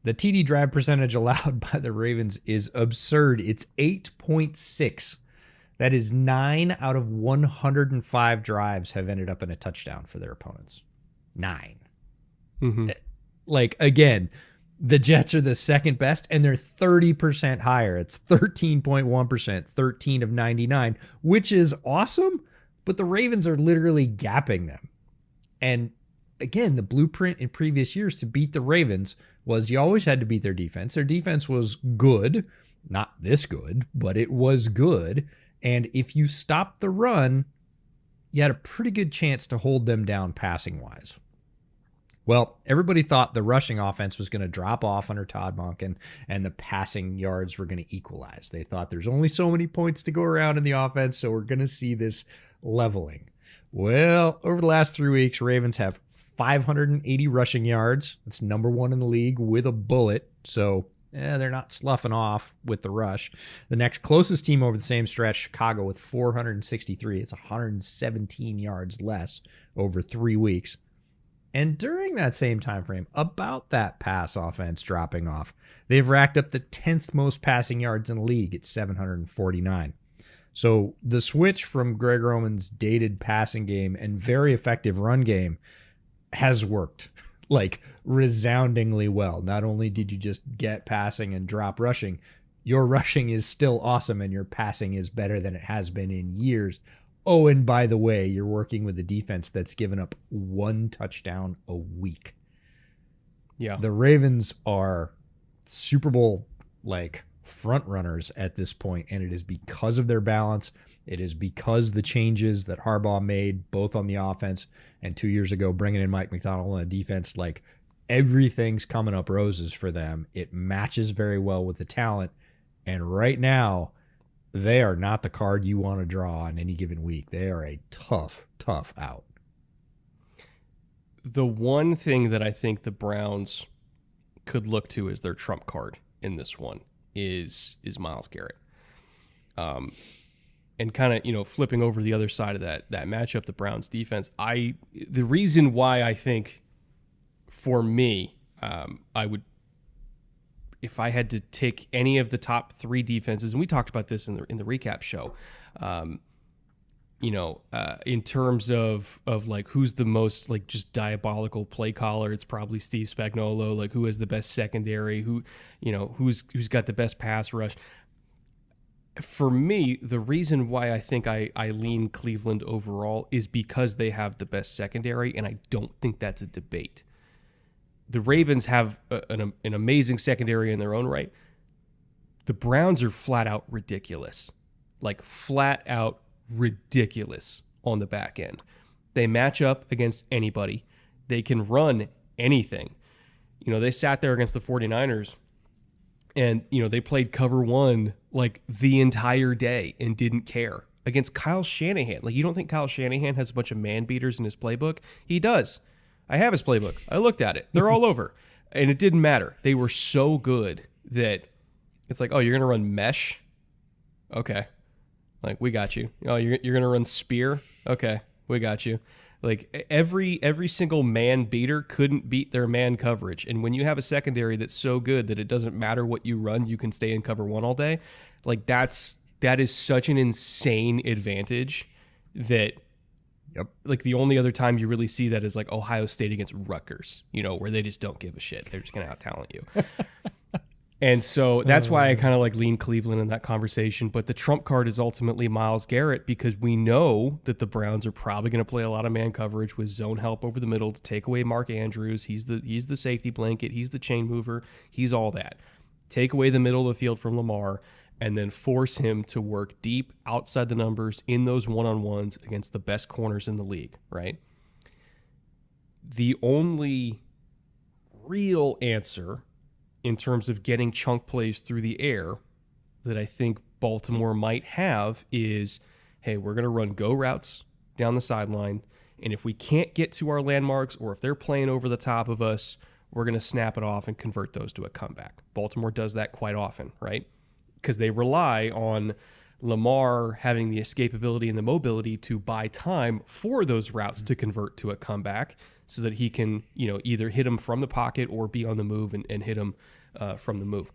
The TD drive percentage allowed by the Ravens is absurd. It's 8.6. That is 9 out of 105 drives have ended up in a touchdown for their opponents. 9. Mm-hmm. Like, again, the Jets are the second best, and they're 30% higher. It's 13.1%, 13 of 99, which is awesome, but the Ravens are literally gapping them. And again, the blueprint in previous years to beat the Ravens was you always had to beat their defense. Their defense was good, not this good, but it was good. And if you stopped the run, you had a pretty good chance to hold them down passing-wise. Well, everybody thought the rushing offense was going to drop off under Todd Monken and the passing yards were going to equalize. They thought there's only so many points to go around in the offense, so we're going to see this leveling. Well, over the last 3 weeks, Ravens have 580 rushing yards. That's number 1 in the league with a bullet. So they're not sloughing off with the rush. The next closest team over the same stretch, Chicago, with 463. It's 117 yards less over 3 weeks. And during that same time frame, about that pass offense dropping off, they've racked up the 10th most passing yards in the league at 749. So the switch from Greg Roman's dated passing game and very effective run game has worked, like, resoundingly well. Not only did you just get passing and drop rushing, your rushing is still awesome and your passing is better than it has been in years. Oh, and by the way, you're working with a defense that's given up 1 touchdown a week. Yeah. The Ravens are Super Bowl, front runners at this point, and it is because of their balance. It is because the changes that Harbaugh made, both on the offense and 2 years ago, bringing in Mike McDonald on the defense, everything's coming up roses for them. It matches very well with the talent. And right now, they are not the card you want to draw on any given week. They are a tough out. The one thing that I think the Browns could look to as their trump card in this one is Myles Garrett. And kind of, flipping over the other side of that matchup, the Browns defense, the reason why I think for me, I would, if I had to take any of the top 3 defenses, and we talked about this in the recap show, in terms of like who's the most like just diabolical play caller, it's probably Steve Spagnuolo. Like who has the best secondary, who's got the best pass rush. For me, the reason why I think I lean Cleveland overall is because they have the best secondary, and I don't think that's a debate. The Ravens have an amazing secondary in their own right. The Browns are flat out ridiculous. Like flat out ridiculous on the back end. They match up against anybody. They can run anything. They sat there against the 49ers and, they played cover 1 like the entire day and didn't care against Kyle Shanahan. Like, you don't think Kyle Shanahan has a bunch of man beaters in his playbook? He does. I have his playbook. I looked at it. They're all over. And it didn't matter. They were so good that it's like, oh, you're going to run mesh? Okay. Like, we got you. Oh, you're going to run spear? Okay. We got you. Like, every single man beater couldn't beat their man coverage. And when you have a secondary that's so good that it doesn't matter what you run, you can stay in cover 1 all day. Like, that is such an insane advantage that, like, the only other time you really see that is like Ohio State against Rutgers, where they just don't give a shit. They're just going to out-talent you. And so that's why I kind of like lean Cleveland in that conversation. But the trump card is ultimately Myles Garrett, because we know that the Browns are probably going to play a lot of man coverage with zone help over the middle to take away Mark Andrews. He's the safety blanket. He's the chain mover. He's all that. Take away the middle of the field from Lamar and then force him to work deep outside the numbers in those one-on-ones against the best corners in the league, right? The only real answer in terms of getting chunk plays through the air that I think Baltimore might have is, hey, we're going to run go routes down the sideline, and if we can't get to our landmarks or if they're playing over the top of us, we're going to snap it off and convert those to a comeback. Baltimore does that quite often, right? Because they rely on Lamar having the escapability and the mobility to buy time for those routes to convert to a comeback so that he can, either hit him from the pocket or be on the move and hit him from the move.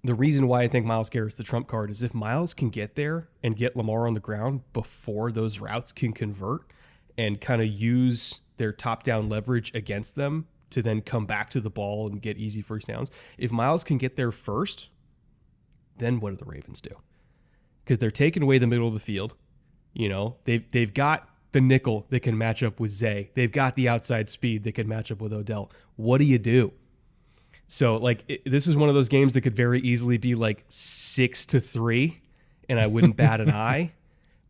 The reason why I think Myles Garrett's the trump card is if Myles can get there and get Lamar on the ground before those routes can convert and kind of use their top-down leverage against them to then come back to the ball and get easy first downs. If Myles can get there first, then what do the Ravens do? Because they're taking away the middle of the field. They've got the nickel that can match up with Zay. They've got the outside speed that can match up with Odell. What do? So, this is one of those games that could very easily be like 6-3, and I wouldn't bat an eye.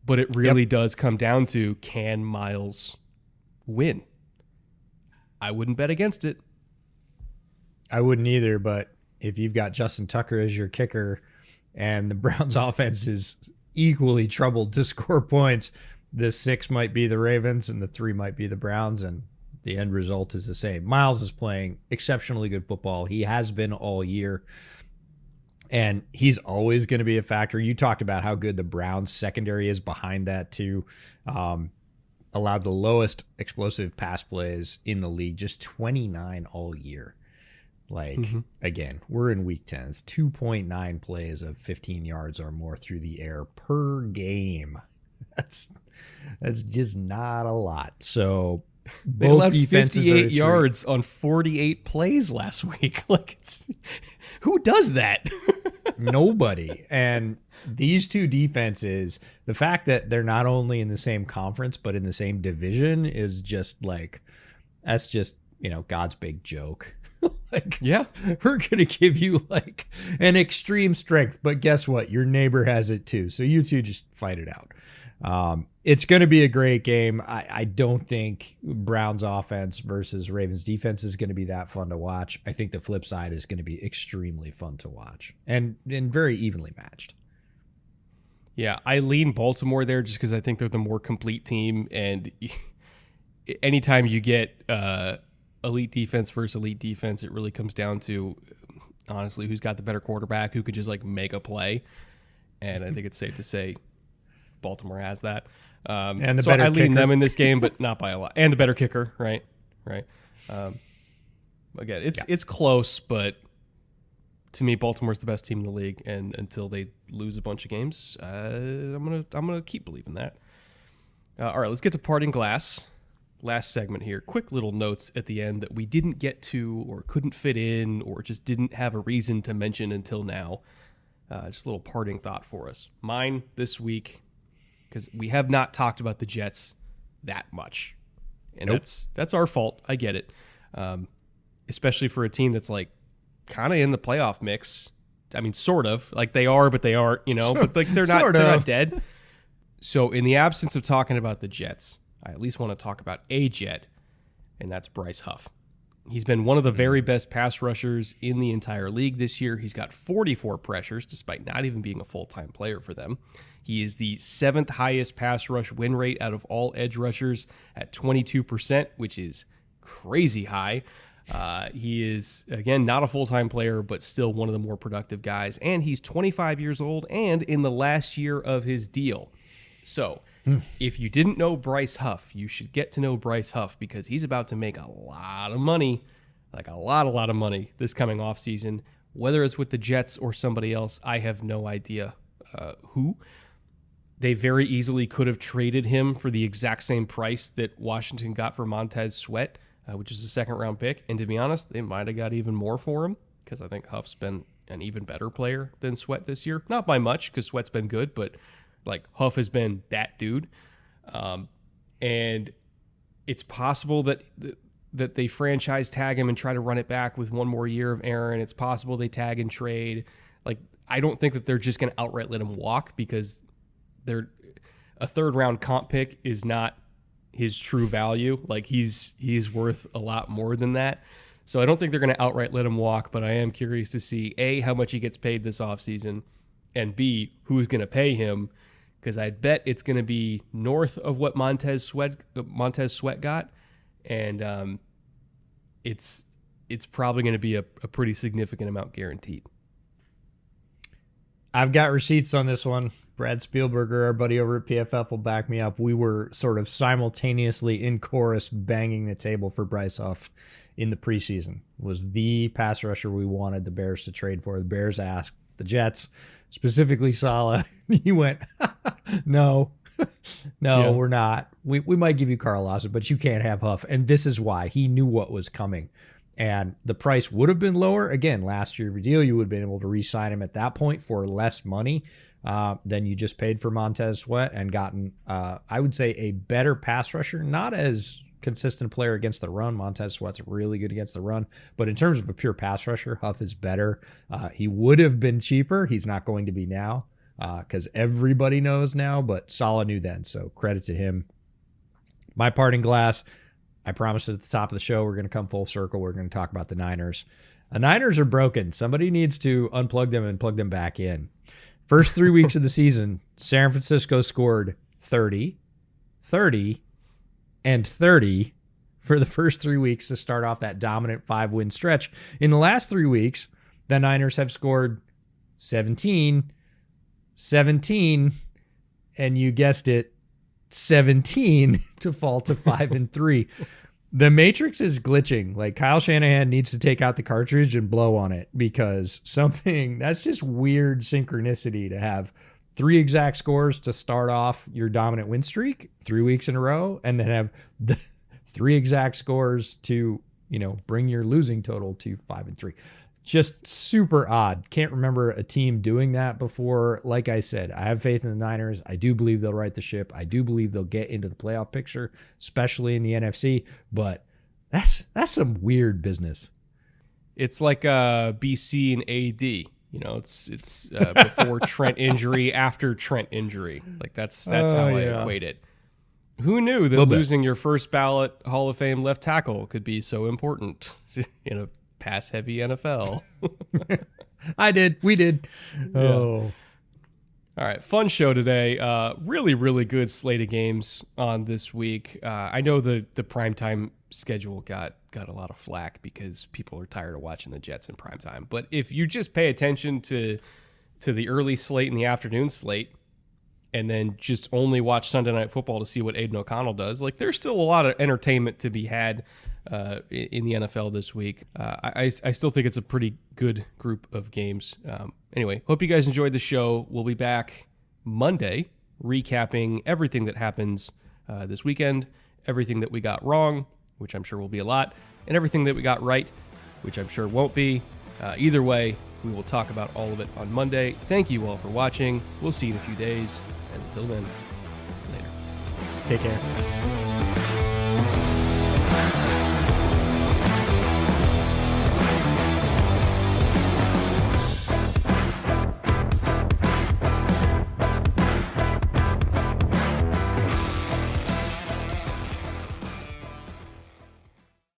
But it really does come down to, can Myles win? I wouldn't bet against it. I wouldn't either, but if you've got Justin Tucker as your kicker and the Browns offense is equally troubled to score points, the 6 might be the Ravens and the 3 might be the Browns, and the end result is the same. Myles is playing exceptionally good football. He has been all year, and he's always going to be a factor. You talked about how good the Browns secondary is behind that too. Allowed the lowest explosive pass plays in the league, just 29 all year. Again, we're in week 10. It's 2.9 plays of 15 yards or more through the air per game. That's just not a lot. So they allowed 58 yards on 48 plays last week. Who does that? Nobody. And these two defenses, the fact that they're not only in the same conference but in the same division is just that's just God's big joke. We're gonna give you an extreme strength, but guess what? Your neighbor has it too, so you two just fight it out. It's going to be a great game. I don't think Browns offense versus Ravens defense is going to be that fun to watch. I think the flip side is going to be extremely fun to watch and very evenly matched. Yeah, I lean Baltimore there just because I think they're the more complete team. And anytime you get elite defense versus elite defense, it really comes down to, honestly, who's got the better quarterback, who could just like make a play. And I think it's safe to say Baltimore has that. And the so better I lean kicker. them in this game, but not by a lot. And the better kicker, right? Again, it's close, but to me, Baltimore's the best team in the league. And until they lose a bunch of games, I'm gonna keep believing that. All right, let's get to parting glass. Last segment here. Quick little notes at the end that we didn't get to or couldn't fit in or just didn't have a reason to mention until now. Just a little parting thought for us. Mine this week, because we have not talked about the Jets that much. And that's our fault. I get it. Especially for a team that's like kind of in the playoff mix. I mean, sort of. Like they are, but they aren't, but like they're not dead. So in the absence of talking about the Jets, I at least want to talk about a Jet, and that's Bryce Huff. He's been one of the very best pass rushers in the entire league this year. He's got 44 pressures, despite not even being a full-time player for them. He is the 7th highest pass rush win rate out of all edge rushers at 22%, which is crazy high. He is, again, not a full-time player, but still one of the more productive guys. And he's 25 years old and in the last year of his deal. So if you didn't know Bryce Huff, you should get to know Bryce Huff because he's about to make a lot of money, like a lot of money this coming offseason. Whether it's with the Jets or somebody else, I have no idea who. They very easily could have traded him for the exact same price that Washington got for Montez Sweat, which is a second-round pick. And to be honest, they might have got even more for him because I think Huff's been an even better player than Sweat this year. Not by much because Sweat's been good, but like Huff has been that dude. And it's possible that they franchise tag him and try to run it back with one more year of Aaron. It's possible they tag and trade. Like, I don't think that they're just going to outright let him walk because a third-round comp pick is not his true value. Like, he's worth a lot more than that. So I don't think they're going to outright let him walk, but I am curious to see, A, how much he gets paid this offseason, and B, who's going to pay him, because I bet it's going to be north of what Montez Sweat got, and it's probably going to be a pretty significant amount guaranteed. I've got receipts on this one. Brad Spielberger, our buddy over at PFF, will back me up. We were sort of simultaneously in chorus banging the table for Bryce Huff in the preseason. Was the pass rusher we wanted the Bears to trade for. The Bears asked the Jets, specifically Saleh. He went, no, we're not. We might give you Carl Lawson, but you can't have Huff. And this is why. He knew what was coming. And the price would have been lower. Again, last year of your deal, you would have been able to re-sign him at that point for less money than you just paid for Montez Sweat and gotten, I would say, a better pass rusher. Not as consistent player against the run. Montez Sweat's really good against the run. But in terms of a pure pass rusher, Huff is better. He would have been cheaper. He's not going to be now because everybody knows now, but Saleh knew then. So credit to him. My parting glass. I promised at the top of the show we're going to come full circle. We're going to talk about the Niners. The Niners are broken. Somebody needs to unplug them and plug them back in. First 3 weeks of the season, San Francisco scored 30, 30, and 30 for the first 3 weeks to start off that dominant 5-win stretch. In the last 3 weeks, the Niners have scored 17, 17, and you guessed it, 17 to fall to 5-3. The Matrix is glitching. Like, Kyle Shanahan needs to take out the cartridge and blow on it because that's just weird synchronicity to have 3 exact scores to start off your dominant win streak 3 weeks in a row and then have the 3 exact scores to, bring your losing total to 5-3. Just super odd. Can't remember a team doing that before. Like I said, I have faith in the Niners. I do believe they'll right the ship. I do believe they'll get into the playoff picture, especially in the NFC. But that's some weird business. It's like BC and AD. It's before Trent injury, after Trent injury. Like that's how I equate it. Who knew that Little bit. losing your first ballot Hall of Fame left tackle could be so important in a pass-heavy NFL? I did. We did. Oh. All right, fun show today. Really, really good slate of games on this week. I know the primetime schedule got a lot of flack because people are tired of watching the Jets in primetime. But if you just pay attention to the early slate and the afternoon slate, and then just only watch Sunday Night Football to see what Aiden O'Connell does, like there's still a lot of entertainment to be had in the NFL this week. I still think it's a pretty good group of games. Anyway, hope you guys enjoyed the show. We'll be back Monday recapping everything that happens this weekend, everything that we got wrong, which I'm sure will be a lot, and everything that we got right, which I'm sure won't be. Either way, we will talk about all of it on Monday. Thank you all for watching. We'll see you in a few days. And until then, later. Take care.